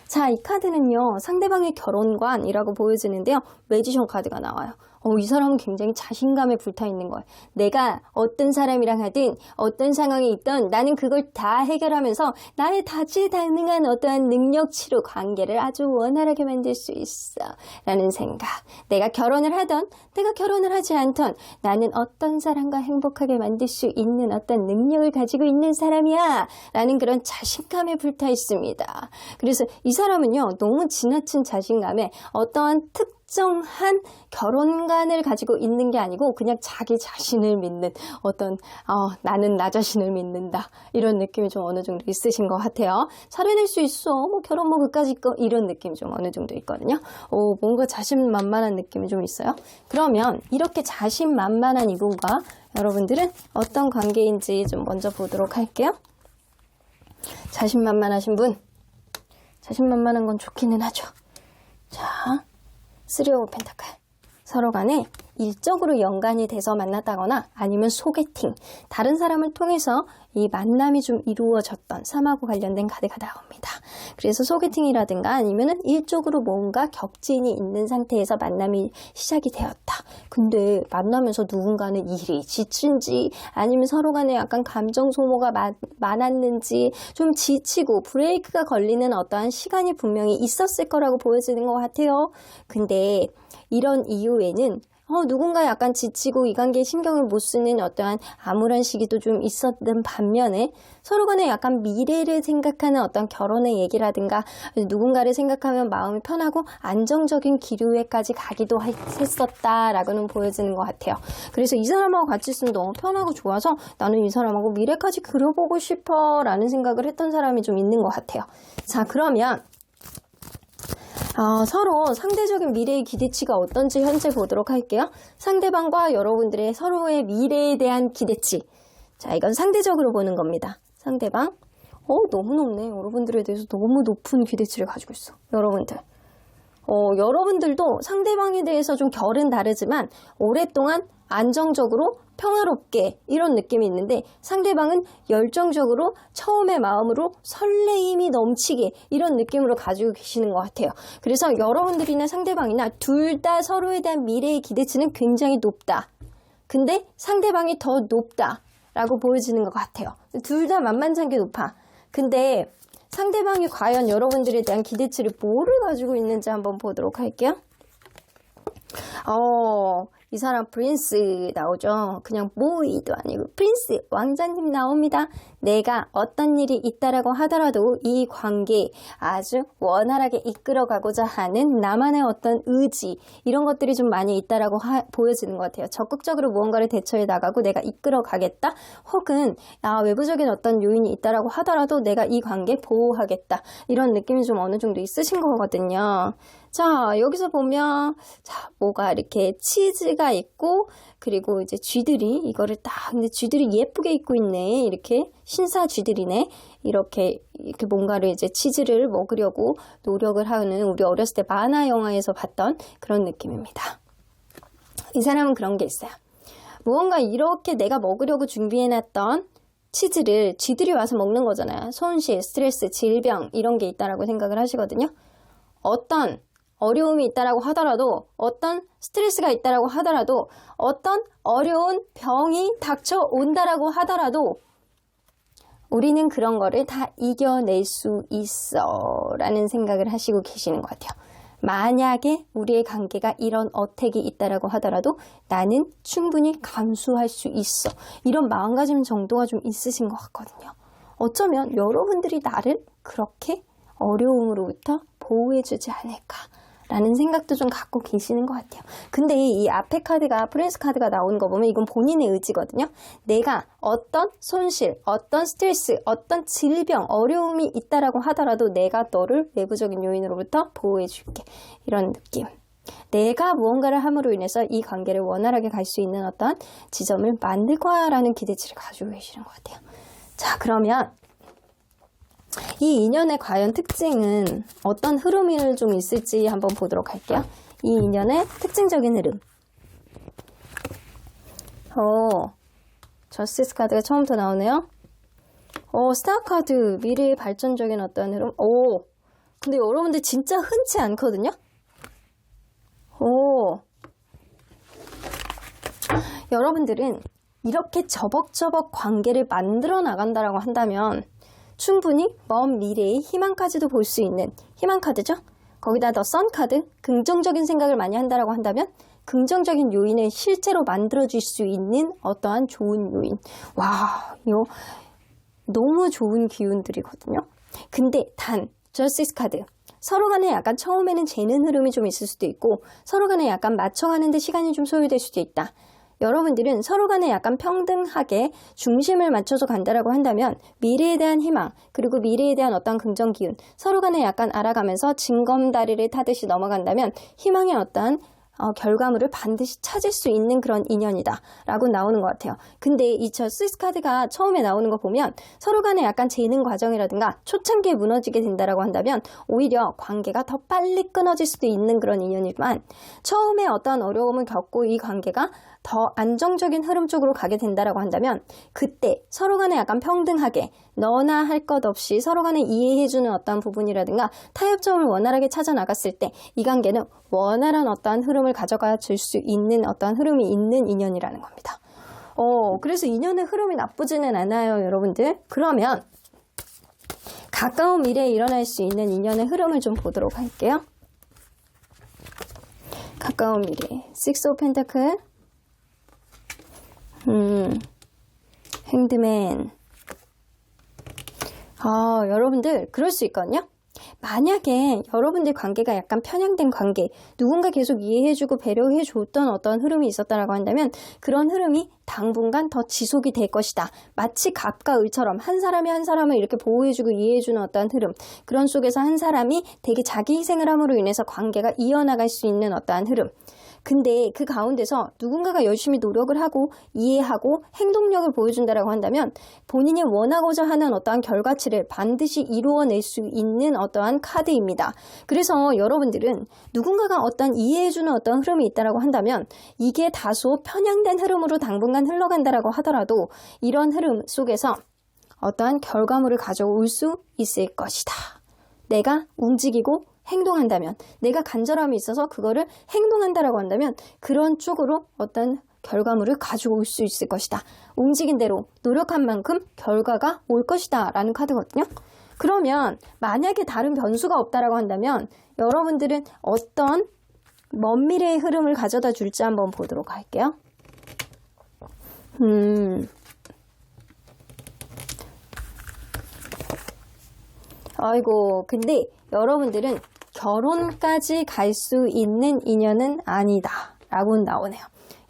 Speaker 2: 자, 이 카드는요. 상대방의 결혼관이라고 보여지는데요. 매지션 카드가 나와요. 이 사람은 굉장히 자신감에 불타있는 거예요. 내가 어떤 사람이랑 하든 어떤 상황에 있든 나는 그걸 다 해결하면서 나의 다재다능한 어떠한 능력치로 관계를 아주 원활하게 만들 수 있어 라는 생각. 내가 결혼을 하던 내가 결혼을 하지 않던 나는 어떤 사람과 행복하게 만들 수 있는 어떤 능력을 가지고 있는 사람이야 라는 그런 자신감에 불타있습니다. 그래서 이 사람은요. 너무 지나친 자신감에 어떠한 특정한 결혼관을 가지고 있는 게 아니고 그냥 자기 자신을 믿는 어떤 나는 나 자신을 믿는다 이런 느낌이 좀 어느 정도 있으신 것 같아요. 차려낼 수 있어 결혼 그까짓 거 이런 느낌이 좀 어느 정도 있거든요. 뭔가 자신만만한 느낌이 좀 있어요. 그러면 이렇게 자신만만한 이분과 여러분들은 어떤 관계인지 좀 먼저 보도록 할게요. 자신만만하신 분, 자신만만한 건 좋기는 하죠. 자, 3 오브 펜타클. 서로 간에 일적으로 연관이 돼서 만났다거나 아니면 소개팅, 다른 사람을 통해서 이 만남이 좀 이루어졌던 3하고 관련된 카드가 나옵니다. 그래서 소개팅이라든가 아니면은 일적으로 뭔가 겹진이 있는 상태에서 만남이 시작이 되었다. 근데 만나면서 누군가는 일이 지친지 아니면 서로 간에 약간 감정 소모가 많았는지 좀 지치고 브레이크가 걸리는 어떠한 시간이 분명히 있었을 거라고 보여지는 것 같아요. 근데 이런 이유에는 누군가 약간 지치고 이 관계에 신경을 못 쓰는 어떠한 암울한 시기도 좀 있었던 반면에 서로 간에 약간 미래를 생각하는 어떤 결혼의 얘기라든가 누군가를 생각하면 마음이 편하고 안정적인 기류에까지 가기도 했었다라고는 보여지는 것 같아요. 그래서 이 사람하고 같이 있으면 너무 편하고 좋아서 나는 이 사람하고 미래까지 그려보고 싶어 라는 생각을 했던 사람이 좀 있는 것 같아요. 자, 그러면 서로 상대적인 미래의 기대치가 어떤지 현재 보도록 할게요. 상대방과 여러분들의 서로의 미래에 대한 기대치. 자, 이건 상대적으로 보는 겁니다. 상대방. 너무 높네. 여러분들에 대해서 너무 높은 기대치를 가지고 있어. 여러분들. 여러분들도 상대방에 대해서 좀 결은 다르지만 오랫동안 안정적으로 평화롭게 이런 느낌이 있는데 상대방은 열정적으로 처음의 마음으로 설레임이 넘치게 이런 느낌으로 가지고 계시는 것 같아요. 그래서 여러분들이나 상대방이나 둘 다 서로에 대한 미래의 기대치는 굉장히 높다. 근데 상대방이 더 높다라고 보여지는 것 같아요. 둘 다 만만찮게 높아. 근데 상대방이 과연 여러분들에 대한 기대치를 뭐를 가지고 있는지 한번 보도록 할게요. 이 사람 프린스 나오죠. 그냥 보이도 아니고 프린스, 왕자님 나옵니다. 내가 어떤 일이 있다라고 하더라도 이 관계 아주 원활하게 이끌어가고자 하는 나만의 어떤 의지 이런 것들이 좀 많이 있다라고 보여지는 것 같아요. 적극적으로 무언가를 대처해 나가고 내가 이끌어가겠다. 혹은 외부적인 어떤 요인이 있다라고 하더라도 내가 이 관계 보호하겠다. 이런 느낌이 좀 어느 정도 있으신 거거든요. 자, 여기서 보면 뭐가 이렇게 치즈가 해가 있고 그리고 이제 쥐들이 이거를 딱 근데 쥐들이 예쁘게 입고 있네. 이렇게 신사 쥐들이네. 이렇게 뭔가를 이제 치즈를 먹으려고 노력을 하는 우리 어렸을 때 만화 영화에서 봤던 그런 느낌입니다. 이 사람은 그런 게 있어요. 무언가 이렇게 내가 먹으려고 준비해놨던 치즈를 쥐들이 와서 먹는 거잖아요. 손실, 스트레스, 질병 이런 게 있다라고 생각을 하시거든요. 어떤 어려움이 있다라고 하더라도 어떤 스트레스가 있다라고 하더라도 어떤 어려운 병이 닥쳐온다라고 하더라도 우리는 그런 거를 다 이겨낼 수 있어 라는 생각을 하시고 계시는 것 같아요. 만약에 우리의 관계가 이런 어택이 있다라고 하더라도 나는 충분히 감수할 수 있어. 이런 마음가짐 정도가 좀 있으신 것 같거든요. 어쩌면 여러분들이 나를 그렇게 어려움으로부터 보호해주지 않을까라는 생각도 좀 갖고 계시는 것 같아요. 근데 이 앞에 카드가 프린스 카드가 나오는 거 보면 이건 본인의 의지거든요. 내가 어떤 손실, 어떤 스트레스, 어떤 질병, 어려움이 있다라고 하더라도 내가 너를 외부적인 요인으로부터 보호해줄게. 이런 느낌. 내가 무언가를 함으로 인해서 이 관계를 원활하게 갈 수 있는 어떤 지점을 만들 거야 라는 기대치를 가지고 계시는 것 같아요. 자, 그러면 이 인연의 과연 특징은 어떤 흐름이 좀 있을지 한번 보도록 할게요. 이 인연의 특징적인 흐름. 저스티스 카드가 처음부터 나오네요. 스타 카드, 미래의 발전적인 어떤 흐름. 근데 여러분들 진짜 흔치 않거든요. 여러분들은 이렇게 저벅저벅 관계를 만들어 나간다라고 한다면 충분히 먼 미래의 희망까지도 볼 수 있는 희망 카드죠. 거기다 더 선 카드, 긍정적인 생각을 많이 한다라고 한다면 긍정적인 요인을 실제로 만들어줄 수 있는 어떠한 좋은 요인. 와, 이거 너무 좋은 기운들이거든요. 근데 단, 저스티스 카드. 서로 간에 약간 처음에는 재는 흐름이 좀 있을 수도 있고 서로 간에 약간 맞춰가는데 시간이 좀 소요될 수도 있다. 여러분들은 서로 간에 약간 평등하게 중심을 맞춰서 간다라고 한다면 미래에 대한 희망 그리고 미래에 대한 어떤 긍정 기운 서로 간에 약간 알아가면서 징검다리를 타듯이 넘어간다면 희망의 어떤 결과물을 반드시 찾을 수 있는 그런 인연이다 라고 나오는 것 같아요. 근데 이 저스티스 카드가 처음에 나오는 거 보면 서로 간에 약간 재는 과정이라든가 초창기에 무너지게 된다라고 한다면 오히려 관계가 더 빨리 끊어질 수도 있는 그런 인연이지만 처음에 어떠한 어려움을 겪고 이 관계가 더 안정적인 흐름 쪽으로 가게 된다라고 한다면 그때 서로 간에 약간 평등하게 너나 할 것 없이 서로 간에 이해해주는 어떤 부분이라든가 타협점을 원활하게 찾아 나갔을 때 이 관계는 원활한 어떠한 흐름을 가져가 줄 수 있는 어떠한 흐름이 있는 인연이라는 겁니다. 그래서 인연의 흐름이 나쁘지는 않아요, 여러분들. 그러면 가까운 미래에 일어날 수 있는 인연의 흐름을 좀 보도록 할게요. 가까운 미래. Six of Pentacle. 핸드맨. 여러분들 그럴 수 있거든요. 만약에 여러분들 관계가 약간 편향된 관계, 누군가 계속 이해해주고 배려해줬던 어떤 흐름이 있었다라고 한다면 그런 흐름이 당분간 더 지속이 될 것이다. 마치 갑과 을처럼 한 사람이 한 사람을 이렇게 보호해주고 이해해주는 어떤 흐름, 그런 속에서 한 사람이 되게 자기 희생을 함으로 인해서 관계가 이어나갈 수 있는 어떠한 흐름. 근데 그 가운데서 누군가가 열심히 노력을 하고 이해하고 행동력을 보여준다라고 한다면 본인이 원하고자 하는 어떠한 결과치를 반드시 이루어낼 수 있는 어떠한 카드입니다. 그래서 여러분들은 누군가가 어떤 이해해주는 어떤 흐름이 있다라고 한다면 이게 다소 편향된 흐름으로 당분간 흘러간다라고 하더라도 이런 흐름 속에서 어떠한 결과물을 가져올 수 있을 것이다. 내가 움직이고 행동한다면, 내가 간절함이 있어서 그거를 행동한다라고 한다면 그런 쪽으로 어떤 결과물을 가지고 올 수 있을 것이다. 움직인 대로 노력한 만큼 결과가 올 것이다 라는 카드거든요. 그러면 만약에 다른 변수가 없다라고 한다면 여러분들은 어떤 먼 미래의 흐름을 가져다 줄지 한번 보도록 할게요. 아이고, 근데 여러분들은 결혼까지 갈 수 있는 인연은 아니다 라고 나오네요.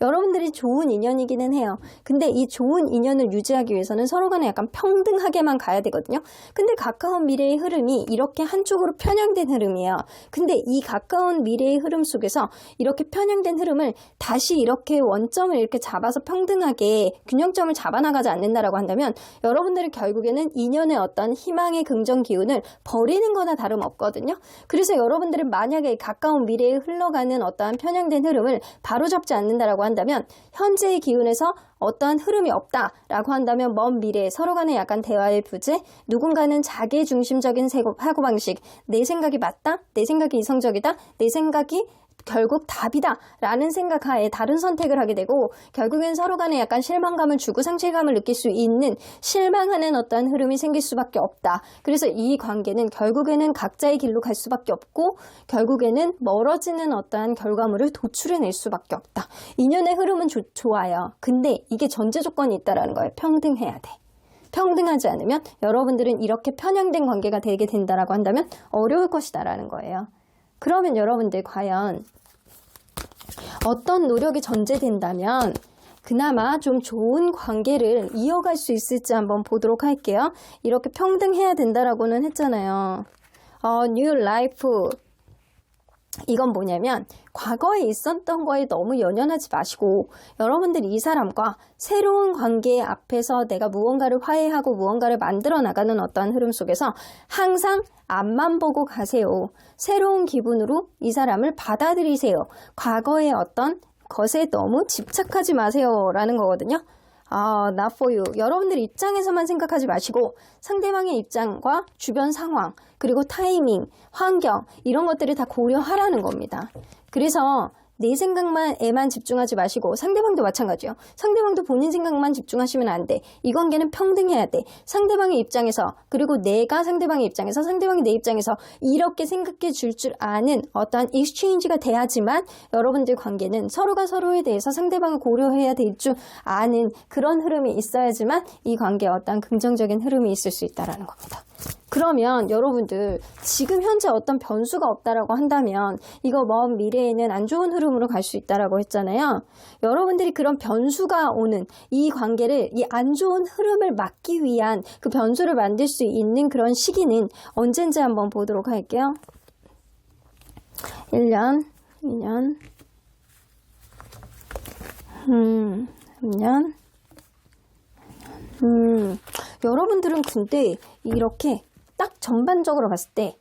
Speaker 2: 여러분들이 좋은 인연이기는 해요. 근데 이 좋은 인연을 유지하기 위해서는 서로 간에 약간 평등하게만 가야 되거든요. 근데 가까운 미래의 흐름이 이렇게 한쪽으로 편향된 흐름이에요. 근데 이 가까운 미래의 흐름 속에서 이렇게 편향된 흐름을 다시 이렇게 원점을 이렇게 잡아서 평등하게 균형점을 잡아나가지 않는다라고 한다면 여러분들은 결국에는 인연의 어떤 희망의 긍정 기운을 버리는 거나 다름없거든요. 그래서 여러분들은 만약에 가까운 미래에 흘러가는 어떠한 편향된 흐름을 바로잡지 않는다라고 한다면 현재의 기운에서 어떠한 흐름이 없다라고 한다면 먼 미래에 서로 간에 약간 대화의 부재, 누군가는 자기 중심적인 사고방식, 내 생각이 맞다, 내 생각이 이성적이다, 내 생각이 결국 답이다 라는 생각하에 다른 선택을 하게 되고 결국엔 서로 간에 약간 실망감을 주고 상실감을 느낄 수 있는 실망하는 어떠한 흐름이 생길 수밖에 없다. 그래서 이 관계는 결국에는 각자의 길로 갈 수밖에 없고 결국에는 멀어지는 어떠한 결과물을 도출해낼 수밖에 없다. 인연의 흐름은 좋아요. 근데 이게 전제 조건이 있다라는 거예요. 평등해야 돼. 평등하지 않으면 여러분들은 이렇게 편향된 관계가 되게 된다라고 한다면 어려울 것이다라는 거예요. 그러면 여러분들 과연 어떤 노력이 전제된다면 그나마 좀 좋은 관계를 이어갈 수 있을지 한번 보도록 할게요. 이렇게 평등해야 된다라고는 했잖아요. New Life. 이건 뭐냐면 과거에 있었던 거에 너무 연연하지 마시고 여러분들이 이 사람과 새로운 관계 앞에서 내가 무언가를 화해하고 무언가를 만들어 나가는 어떠한 흐름 속에서 항상 앞만 보고 가세요. 새로운 기분으로 이 사람을 받아들이세요. 과거의 어떤 것에 너무 집착하지 마세요 라는 거거든요. Not for you. 여러분들 입장에서만 생각하지 마시고 상대방의 입장과 주변 상황 그리고 타이밍, 환경 이런 것들을 다 고려하라는 겁니다. 그래서 내 생각만에만 집중하지 마시고 상대방도 마찬가지요. 상대방도 본인 생각만 집중하시면 안 돼. 이 관계는 평등해야 돼. 상대방의 입장에서 그리고 내가 상대방의 입장에서 상대방이 내 입장에서 이렇게 생각해 줄 아는 어떠한 익스체인지가 돼야지만 여러분들 관계는 서로가 서로에 대해서 상대방을 고려해야 될 줄 아는 그런 흐름이 있어야지만 이 관계에 어떠한 긍정적인 흐름이 있을 수 있다는 겁니다. 그러면 여러분들 지금 현재 어떤 변수가 없다라고 한다면 이거 먼 미래에는 안 좋은 흐름으로 갈 수 있다라고 했잖아요. 여러분들이 그런 변수가 오는 이 관계를 이 안 좋은 흐름을 막기 위한 그 변수를 만들 수 있는 그런 시기는 언젠지 한번 보도록 할게요. 1년, 2년, 3년. 여러분들은 근데 이렇게 딱 전반적으로 봤을 때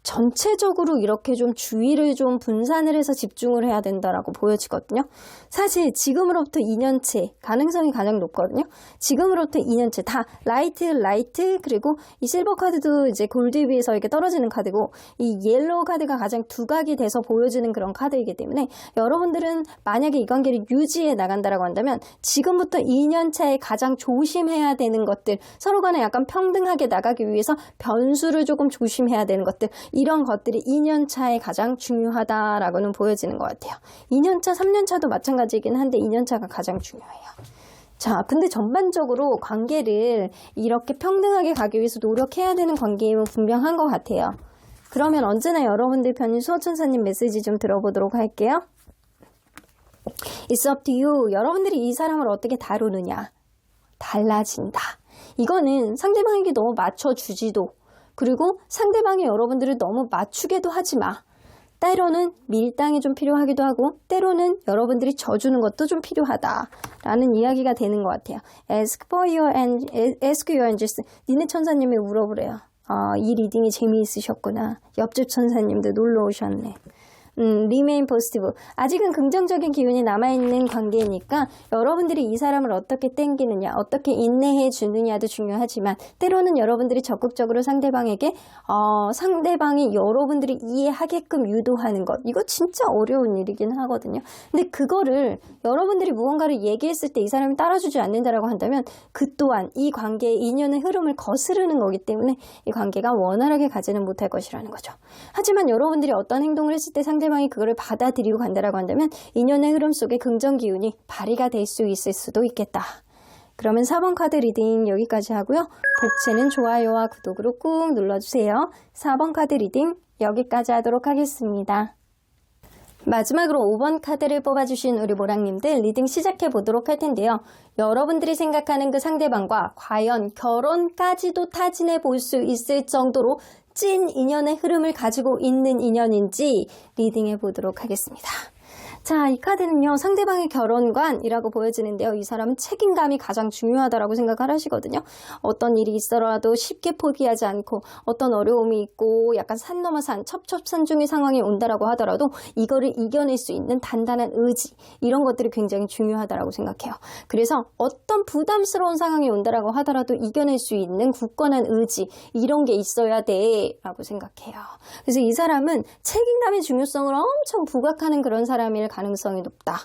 Speaker 2: 전체적으로 이렇게 좀 주의를 좀 분산을 해서 집중을 해야 된다라고 보여지거든요. 사실 지금으로부터 2년째 가능성이 가장 높거든요. 지금으로부터 2년째 다 라이트 그리고 이 실버 카드도 이제 골드에 비해서 이렇게 떨어지는 카드고 이 옐로우 카드가 가장 두각이 돼서 보여지는 그런 카드이기 때문에 여러분들은 만약에 이 관계를 유지해 나간다라고 한다면 지금부터 2년차에 가장 조심해야 되는 것들 서로 간에 약간 평등하게 나가기 위해서 변수를 조금 조심해야 되는 것들 이런 것들이 2년차에 가장 중요하다라고는 보여지는 것 같아요. 2년차, 3년차도 마찬가지이긴 한데 2년차가 가장 중요해요. 자, 근데 전반적으로 관계를 이렇게 평등하게 가기 위해서 노력해야 되는 관계임은 분명한 것 같아요. 그러면 언제나 여러분들 편인 수호천사님 메시지 좀 들어보도록 할게요. It's up to you. 여러분들이 이 사람을 어떻게 다루느냐. 달라진다. 이거는 상대방에게 너무 맞춰주지도 그리고 상대방이 여러분들을 너무 맞추게도 하지 마. 때로는 밀당이 좀 필요하기도 하고 때로는 여러분들이 져주는 것도 좀 필요하다라는 이야기가 되는 것 같아요. Ask your angels. 니네 천사님이 물어보래요. 이 리딩이 재미있으셨구나. 옆집 천사님도 놀러 오셨네. remain positive. 아직은 긍정적인 기운이 남아있는 관계이니까 여러분들이 이 사람을 어떻게 땡기느냐, 어떻게 인내해 주느냐도 중요하지만 때로는 여러분들이 적극적으로 상대방에게 상대방이 여러분들이 이해하게끔 유도하는 것. 이거 진짜 어려운 일이긴 하거든요. 근데 그거를 여러분들이 무언가를 얘기했을 때 이 사람이 따라주지 않는다라고 한다면 그 또한 이 관계의 인연의 흐름을 거스르는 거기 때문에 이 관계가 원활하게 가지는 못할 것이라는 거죠. 하지만 여러분들이 어떤 행동을 했을 때 상대방이 그거를 받아들이고 간다라고 한다면 인연의 흐름 속에 긍정 기운이 발휘가 될 수 있을 수도 있겠다. 그러면 4번 카드 리딩 여기까지 하고요. 복채는 좋아요와 구독으로 꾹 눌러주세요. 4번 카드 리딩 여기까지 하도록 하겠습니다. 마지막으로 5번 카드를 뽑아주신 우리 모랑님들 리딩 시작해 보도록 할 텐데요. 여러분들이 생각하는 그 상대방과 과연 결혼까지도 타진해 볼 수 있을 정도로 찐 인연의 흐름을 가지고 있는 인연인지 리딩해 보도록 하겠습니다. 자, 이 카드는요, 상대방의 결혼관이라고 보여지는데요. 이 사람은 책임감이 가장 중요하다라고 생각을 하시거든요. 어떤 일이 있어라도 쉽게 포기하지 않고, 어떤 어려움이 있고, 약간 산 넘어 산, 첩첩산중의 상황이 온다라고 하더라도, 이거를 이겨낼 수 있는 단단한 의지, 이런 것들이 굉장히 중요하다라고 생각해요. 그래서 어떤 부담스러운 상황이 온다라고 하더라도 이겨낼 수 있는 굳건한 의지, 이런 게 있어야 돼, 라고 생각해요. 그래서 이 사람은 책임감의 중요성을 엄청 부각하는 그런 사람일 가능성이 높다.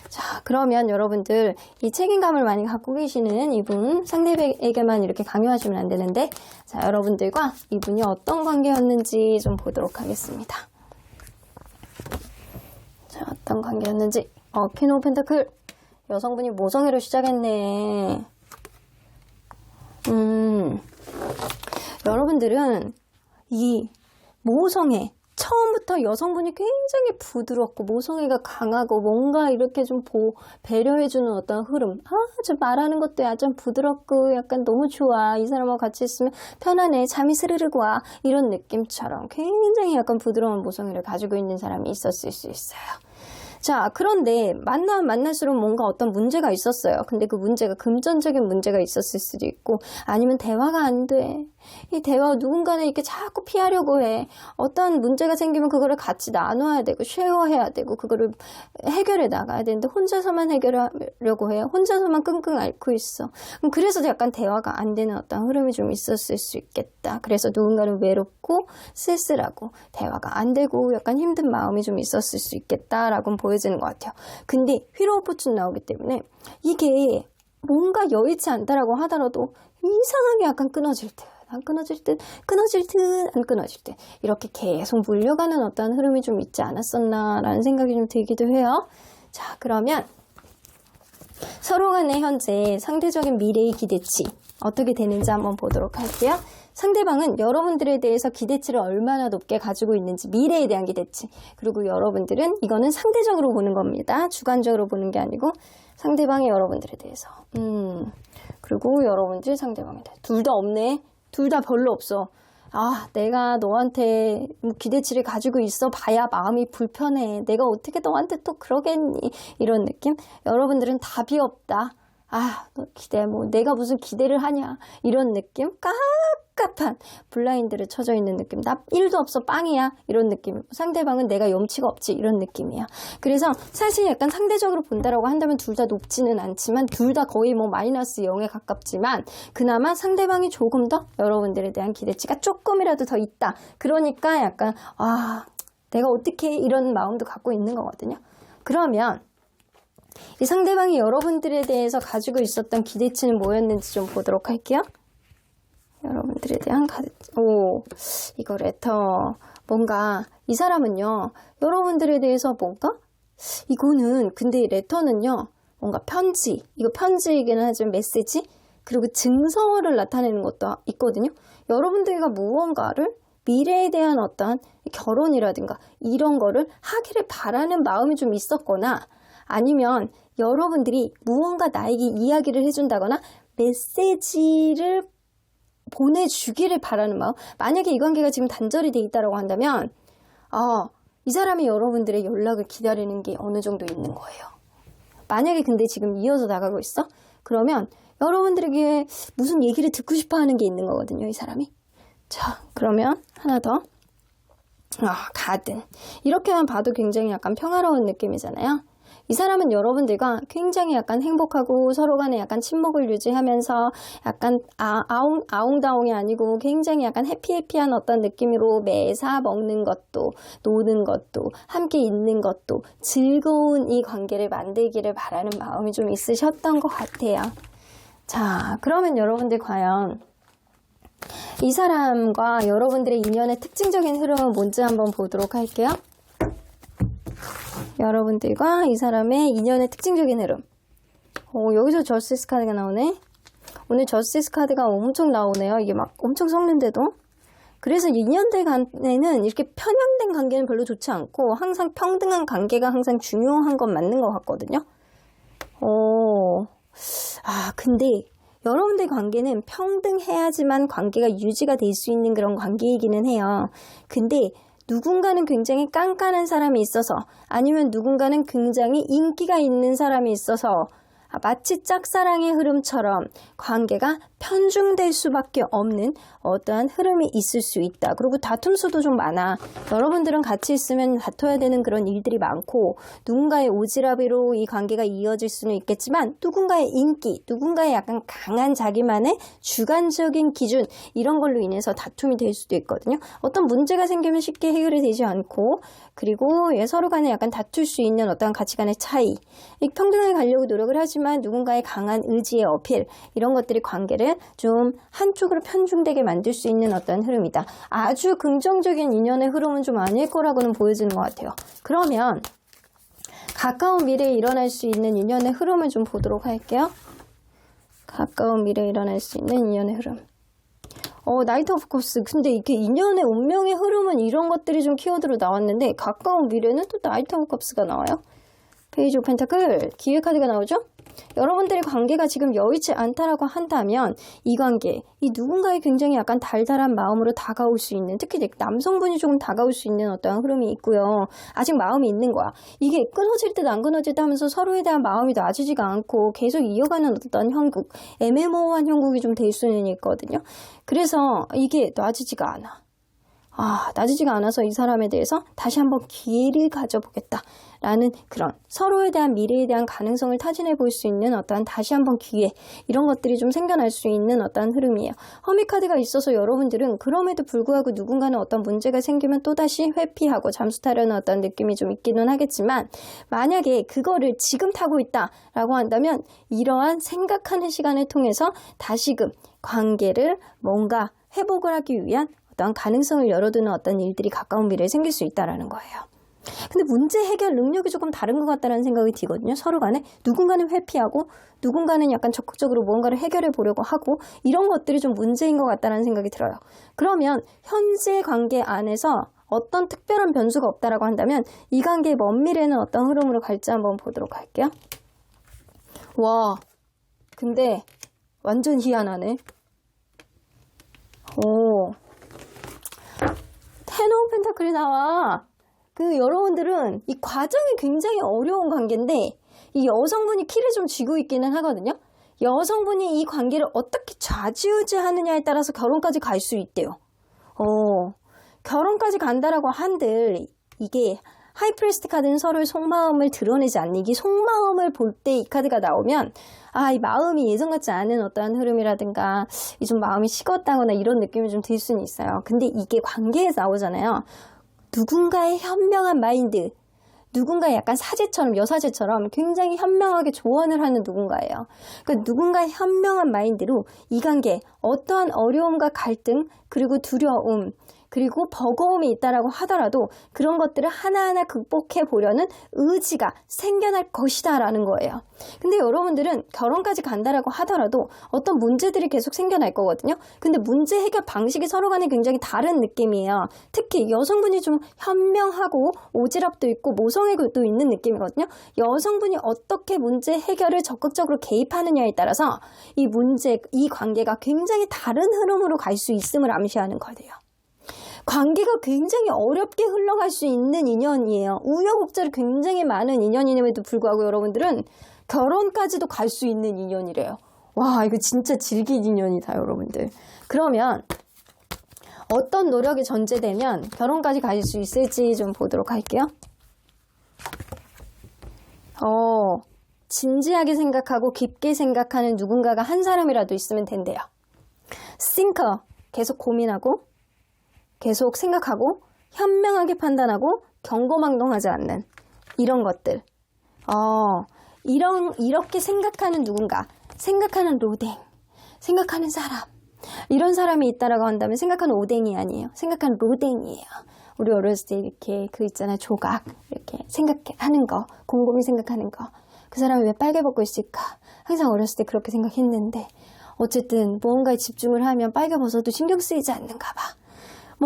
Speaker 2: 자, 그러면 여러분들 이 책임감을 많이 갖고 계시는 이분 상대에게만 이렇게 강요하시면 안 되는데, 자, 여러분들과 이분이 어떤 관계였는지 좀 보도록 하겠습니다. 자, 어떤 관계였는지. 퀸 오브 펜타클. 여성분이 모성애로 시작했네. 여러분들은 이 모성애, 처음부터 여성분이 굉장히 부드럽고 모성애가 강하고 뭔가 이렇게 좀 배려해주는 어떤 흐름. 저 말하는 것도 약간 부드럽고 약간 너무 좋아. 이 사람하고 같이 있으면 편안해. 잠이 스르륵 와. 이런 느낌처럼 굉장히 약간 부드러운 모성애를 가지고 있는 사람이 있었을 수 있어요. 자, 그런데 만날수록 뭔가 어떤 문제가 있었어요. 근데 그 문제가 금전적인 문제가 있었을 수도 있고, 아니면 대화가 안 돼. 이 대화 누군가는 이렇게 자꾸 피하려고 해. 어떤 문제가 생기면 그거를 같이 나눠야 되고 쉐어해야 되고 그거를 해결해 나가야 되는데 혼자서만 해결하려고 해요. 혼자서만 끙끙 앓고 있어. 그래서 약간 대화가 안 되는 어떤 흐름이 좀 있었을 수 있겠다. 그래서 누군가는 외롭고 쓸쓸하고 대화가 안 되고 약간 힘든 마음이 좀 있었을 수 있겠다라고 보여지는 것 같아요. 근데 휠 오브 포춘 나오기 때문에 이게 뭔가 여의치 않다라고 하더라도 이상하게 약간 끊어질 듯, 안 끊어질 듯, 끊어질 듯, 안 끊어질 듯, 이렇게 계속 물려가는 어떤 흐름이 좀 있지 않았었나라는 생각이 좀 들기도 해요. 자, 그러면 서로 간의 현재 상대적인 미래의 기대치 어떻게 되는지 한번 보도록 할게요. 상대방은 여러분들에 대해서 기대치를 얼마나 높게 가지고 있는지, 미래에 대한 기대치. 그리고 여러분들은 이거는 상대적으로 보는 겁니다. 주관적으로 보는 게 아니고 상대방이 여러분들에 대해서. 그리고 여러분들 상대방에 대해서. 둘 다 없네. 둘 다 별로 없어. 내가 너한테 기대치를 가지고 있어 봐야 마음이 불편해. 내가 어떻게 너한테 또 그러겠니? 이런 느낌? 여러분들은 답이 없다. 너 내가 무슨 기대를 하냐. 이런 느낌? 깝깝한 블라인드를 쳐져 있는 느낌. 나 1도 없어, 빵이야. 이런 느낌. 상대방은 내가 염치가 없지. 이런 느낌이야. 그래서 사실 약간 상대적으로 본다라고 한다면 둘 다 높지는 않지만 둘 다 거의 마이너스 0에 가깝지만 그나마 상대방이 조금 더 여러분들에 대한 기대치가 조금이라도 더 있다. 그러니까 약간 내가 어떻게 이런 마음도 갖고 있는 거거든요. 그러면 이 상대방이 여러분들에 대해서 가지고 있었던 기대치는 뭐였는지 좀 보도록 할게요. 여러분들에 대한 이거 레터. 뭔가 이 사람은요, 여러분들에 대해서 이거는 근데 레터는요, 뭔가 편지, 이거 편지이기는 하지만 메시지, 그리고 증서를 나타내는 것도 있거든요. 여러분들과 무언가를 미래에 대한 어떤 결혼이라든가 이런 거를 하기를 바라는 마음이 좀 있었거나, 아니면 여러분들이 무언가 나에게 이야기를 해준다거나 메시지를 보내주기를 바라는 마음. 만약에 이 관계가 지금 단절이 돼 있다고 한다면 이 사람이 여러분들의 연락을 기다리는 게 어느 정도 있는 거예요. 만약에 근데 지금 이어서 나가고 있어? 그러면 여러분들에게 무슨 얘기를 듣고 싶어 하는 게 있는 거거든요, 이 사람이. 자, 그러면 하나 더. 가든. 이렇게만 봐도 굉장히 약간 평화로운 느낌이잖아요. 이 사람은 여러분들과 굉장히 약간 행복하고 서로 간에 약간 친목을 유지하면서 약간 아웅다웅이 아니고 굉장히 약간 해피해피한 어떤 느낌으로 매사 먹는 것도 노는 것도 함께 있는 것도 즐거운 이 관계를 만들기를 바라는 마음이 좀 있으셨던 것 같아요. 자, 그러면 여러분들 과연 이 사람과 여러분들의 인연의 특징적인 흐름은 뭔지 한번 보도록 할게요. 여러분들과 이 사람의 인연의 특징적인 흐름. 여기서 저스티스 카드가 나오네. 오늘 저스티스 카드가 엄청 나오네요. 이게 막 엄청 섞는데도. 그래서 인연들 간에는 이렇게 편향된 관계는 별로 좋지 않고 항상 평등한 관계가 항상 중요한 건 맞는 것 같거든요. 근데 여러분들 관계는 평등해야지만 관계가 유지가 될 수 있는 그런 관계이기는 해요. 근데 누군가는 굉장히 깐깐한 사람이 있어서 아니면 누군가는 굉장히 인기가 있는 사람이 있어서 마치 짝사랑의 흐름처럼 관계가 편중될 수밖에 없는 어떠한 흐름이 있을 수 있다. 그리고 다툼 수도 좀 많아. 여러분들은 같이 있으면 다퉈야 되는 그런 일들이 많고 누군가의 오지랖으로 이 관계가 이어질 수는 있겠지만 누군가의 인기, 누군가의 약간 강한 자기만의 주관적인 기준 이런 걸로 인해서 다툼이 될 수도 있거든요. 어떤 문제가 생기면 쉽게 해결이 되지 않고 그리고 서로 간에 약간 다툴 수 있는 어떤 가치관의 차이 평등하게 가려고 노력을 하지만 누군가의 강한 의지의 어필 이런 것들이 관계를 좀 한쪽으로 편중되게 만들 수 있는 어떤 흐름이다. 아주 긍정적인 인연의 흐름은 좀 아닐 거라고는 보여지는 것 같아요. 그러면 가까운 미래에 일어날 수 있는 인연의 흐름을 좀 보도록 할게요. 가까운 미래에 일어날 수 있는 인연의 흐름. 나이트 오브 컵스. 근데 이게 인연의 운명의 흐름은 이런 것들이 좀 키워드로 나왔는데 가까운 미래는 또 나이트 오브 컵스가 나와요. 페이지 오브 펜타클 기회 카드가 나오죠? 여러분들의 관계가 지금 여의치 않다라고 한다면 이 관계, 이 누군가의 굉장히 약간 달달한 마음으로 다가올 수 있는 특히 남성분이 조금 다가올 수 있는 어떠한 흐름이 있고요. 아직 마음이 있는 거야. 이게 끊어질 듯 안 끊어질 듯 하면서 서로에 대한 마음이 놔지지가 않고 계속 이어가는 어떤 형국, 애매모호한 형국이 좀 될 수는 있거든요. 그래서 이게 놔지지가 않아. 놔지지가 않아서 이 사람에 대해서 다시 한번 기회를 가져보겠다라는 그런 서로에 대한 미래에 대한 가능성을 타진해 볼 수 있는 어떠한 다시 한번 기회 이런 것들이 좀 생겨날 수 있는 어떠한 흐름이에요. 허미 카드가 있어서 여러분들은 그럼에도 불구하고 누군가는 어떤 문제가 생기면 또다시 회피하고 잠수 타려는 어떤 느낌이 좀 있기는 하겠지만 만약에 그거를 지금 타고 있다라고 한다면 이러한 생각하는 시간을 통해서 다시금 관계를 뭔가 회복을 하기 위한 어떤 가능성을 열어두는 어떤 일들이 가까운 미래에 생길 수 있다는 거예요. 근데 문제 해결 능력이 조금 다른 것 같다는 생각이 들거든요. 서로 간에 누군가는 회피하고 누군가는 약간 적극적으로 무언가를 해결해 보려고 하고 이런 것들이 좀 문제인 것 같다는 생각이 들어요. 그러면 현재 관계 안에서 어떤 특별한 변수가 없다라고 한다면 이 관계의 먼 미래는 어떤 흐름으로 갈지 한번 보도록 할게요. 와, 근데 완전 희한하네. 텐 오브 펜타클이 나와. 여러분들은 이 과정이 굉장히 어려운 관계인데 이 여성분이 키를 좀 쥐고 있기는 하거든요. 여성분이 이 관계를 어떻게 좌지우지하느냐에 따라서 결혼까지 갈 수 있대요. 결혼까지 간다라고 한들 이게 하이프리스트 카드는 서로의 속마음을 드러내지 않는 이게 속마음을 볼 때 이 카드가 나오면 이 마음이 예전 같지 않은 어떠한 흐름이라든가 이 좀 마음이 식었다거나 이런 느낌이 좀 들 수는 있어요. 근데 이게 관계에서 나오잖아요. 누군가의 현명한 마인드, 누군가의 약간 사제처럼 여사제처럼 굉장히 현명하게 조언을 하는 누군가예요. 그러니까 누군가의 현명한 마인드로 이 관계 어떠한 어려움과 갈등 그리고 두려움 그리고 버거움이 있다라고 하더라도 그런 것들을 하나하나 극복해 보려는 의지가 생겨날 것이다 라는 거예요. 근데 여러분들은 결혼까지 간다라고 하더라도 어떤 문제들이 계속 생겨날 거거든요. 근데 문제 해결 방식이 서로 간에 굉장히 다른 느낌이에요. 특히 여성분이 좀 현명하고 오지랖도 있고 모성애도 있는 느낌이거든요. 여성분이 어떻게 문제 해결을 적극적으로 개입하느냐에 따라서 이 문제, 이 관계가 굉장히 다른 흐름으로 갈 수 있음을 암시하는 거예요. 관계가 굉장히 어렵게 흘러갈 수 있는 인연이에요. 우여곡절이 굉장히 많은 인연임에도 불구하고 여러분들은 결혼까지도 갈 수 있는 인연이래요. 와, 이거 진짜 질긴 인연이다, 여러분들. 그러면 어떤 노력이 전제되면 결혼까지 갈 수 있을지 좀 보도록 할게요. 진지하게 생각하고 깊게 생각하는 누군가가 한 사람이라도 있으면 된대요. 싱커, 계속 고민하고 계속 생각하고 현명하게 판단하고 경고망동하지 않는 이런 것들. 이렇게 생각하는 누군가, 생각하는 로댕, 생각하는 사람 이런 사람이 있다라고 한다면 생각하는 오댕이 아니에요. 생각하는 로댕이에요. 우리 어렸을 때 이렇게 있잖아요. 조각 이렇게 생각하는 거, 곰곰이 생각하는 거. 그 사람이 왜 빨개 벗고 있을까? 항상 어렸을 때 그렇게 생각했는데 어쨌든 무언가에 집중을 하면 빨개 벗어도 신경 쓰이지 않는가 봐.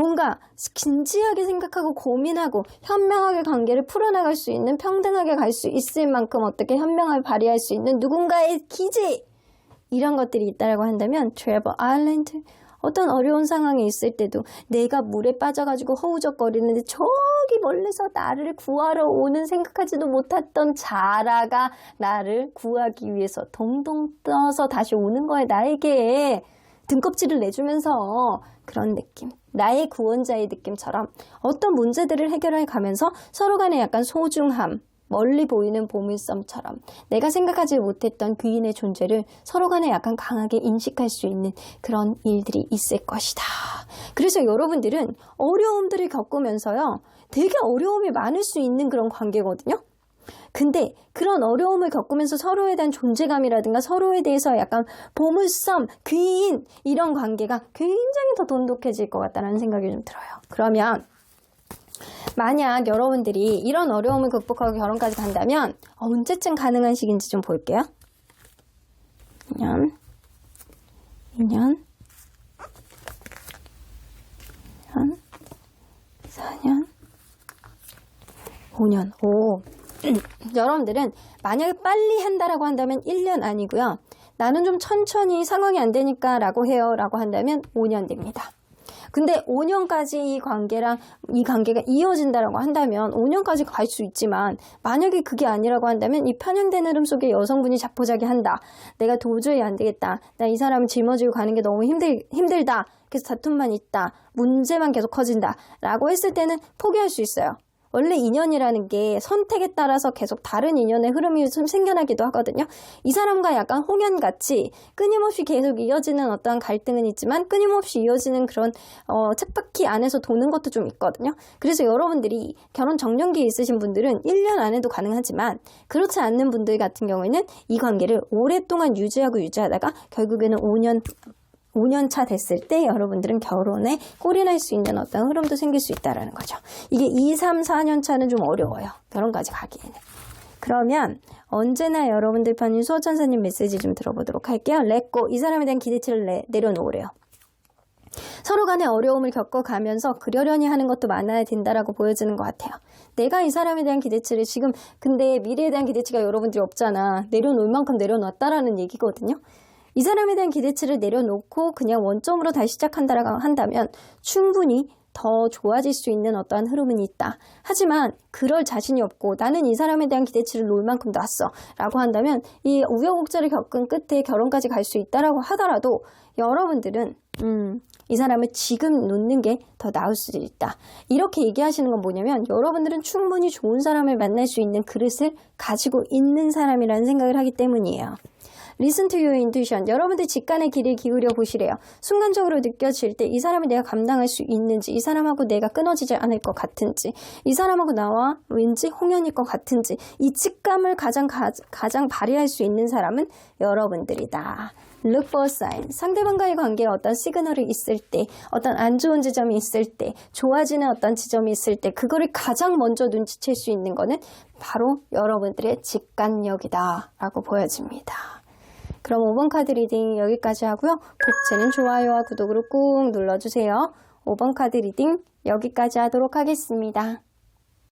Speaker 2: 뭔가 진지하게 생각하고 고민하고 현명하게 관계를 풀어나갈 수 있는, 평등하게 갈 수 있을 만큼 어떻게 현명하게 발휘할 수 있는 누군가의 기지, 이런 것들이 있다라고 한다면 트레버 아일랜드, 어떤 어려운 상황에 있을 때도 내가 물에 빠져가지고 허우적거리는데 저기 멀리서 나를 구하러 오는 생각하지도 못했던 자라가 나를 구하기 위해서 동동 떠서 다시 오는 거야. 나에게 등껍질을 내주면서. 그런 느낌, 나의 구원자의 느낌처럼 어떤 문제들을 해결해 가면서 서로 간에 약간 소중함, 멀리 보이는 보물섬처럼 내가 생각하지 못했던 귀인의 존재를 서로 간에 약간 강하게 인식할 수 있는 그런 일들이 있을 것이다. 그래서 여러분들은 어려움들을 겪으면서요, 되게 어려움이 많을 수 있는 그런 관계거든요. 근데 그런 어려움을 겪으면서 서로에 대한 존재감이라든가 서로에 대해서 약간 보물섬, 귀인, 이런 관계가 굉장히 더 돈독해질 것 같다는 생각이 좀 들어요. 그러면 만약 여러분들이 이런 어려움을 극복하고 결혼까지 간다면 언제쯤 가능한 시기인지 좀 볼게요. 2년, 4년, 5년. 오. 여러분들은 만약에 빨리 한다라고 한다면 1년 아니고요. 나는 좀 천천히 상황이 안 되니까 라고 해요 라고 한다면 5년 됩니다. 근데 5년까지 이 관계가 이어진다라고 한다면 5년까지 갈 수 있지만, 만약에 그게 아니라고 한다면 이 편향된 흐름 속에 여성분이 자포자기한다. 내가 도저히 안 되겠다. 나 이 사람을 짊어지고 가는 게 너무 힘들다. 그래서 다툼만 있다. 문제만 계속 커진다. 라고 했을 때는 포기할 수 있어요. 원래 인연이라는 게 선택에 따라서 계속 다른 인연의 흐름이 좀 생겨나기도 하거든요. 이 사람과 약간 홍연같이 끊임없이 계속 이어지는 어떠한 갈등은 있지만 끊임없이 이어지는 그런 쳇바퀴 안에서 도는 것도 좀 있거든요. 그래서 여러분들이 결혼 정년기에 있으신 분들은 1년 안에도 가능하지만, 그렇지 않는 분들 같은 경우에는 이 관계를 오랫동안 유지하다가 결국에는 5년 차 됐을 때 여러분들은 결혼에 골인할 수 있는 어떤 흐름도 생길 수 있다는 거죠. 이게 2, 3, 4년 차는 좀 어려워요. 결혼까지 가기에는. 그러면 언제나 여러분들 편인 수호천사님 메시지 좀 들어보도록 할게요. 렛고, 이 사람에 대한 기대치를 내려놓으래요. 서로 간에 어려움을 겪어가면서 그러려니 하는 것도 많아야 된다라고 보여지는 것 같아요. 내가 이 사람에 대한 기대치를 지금, 근데 미래에 대한 기대치가 여러분들이 없잖아. 내려놓을 만큼 내려놨다라는 얘기거든요. 이 사람에 대한 기대치를 내려놓고 그냥 원점으로 다시 시작한다라고 한다면 충분히 더 좋아질 수 있는 어떠한 흐름은 있다. 하지만 그럴 자신이 없고 나는 이 사람에 대한 기대치를 놓을 만큼 놨어 라고 한다면 이 우여곡절을 겪은 끝에 결혼까지 갈 수 있다라고 하더라도 여러분들은 이 사람을 지금 놓는 게 더 나을 수도 있다. 이렇게 얘기하시는 건 뭐냐면 여러분들은 충분히 좋은 사람을 만날 수 있는 그릇을 가지고 있는 사람이라는 생각을 하기 때문이에요. Listen to your intuition. 여러분들 직관의 길을 기울여 보시래요. 순간적으로 느껴질 때 이 사람을 내가 감당할 수 있는지, 이 사람하고 내가 끊어지지 않을 것 같은지, 이 사람하고 나와 왠지 홍연일 것 같은지, 이 직감을 가장 발휘할 수 있는 사람은 여러분들이다. Look for signs. 상대방과의 관계에 어떤 시그널이 있을 때, 어떤 안 좋은 지점이 있을 때, 좋아지는 어떤 지점이 있을 때, 그거를 가장 먼저 눈치챌 수 있는 거는 바로 여러분들의 직관력이다 라고 보여집니다. 그럼 5번 카드 리딩 여기까지 하고요. 복채는 좋아요와 구독으로 꾹 눌러주세요. 5번 카드 리딩 여기까지 하도록 하겠습니다.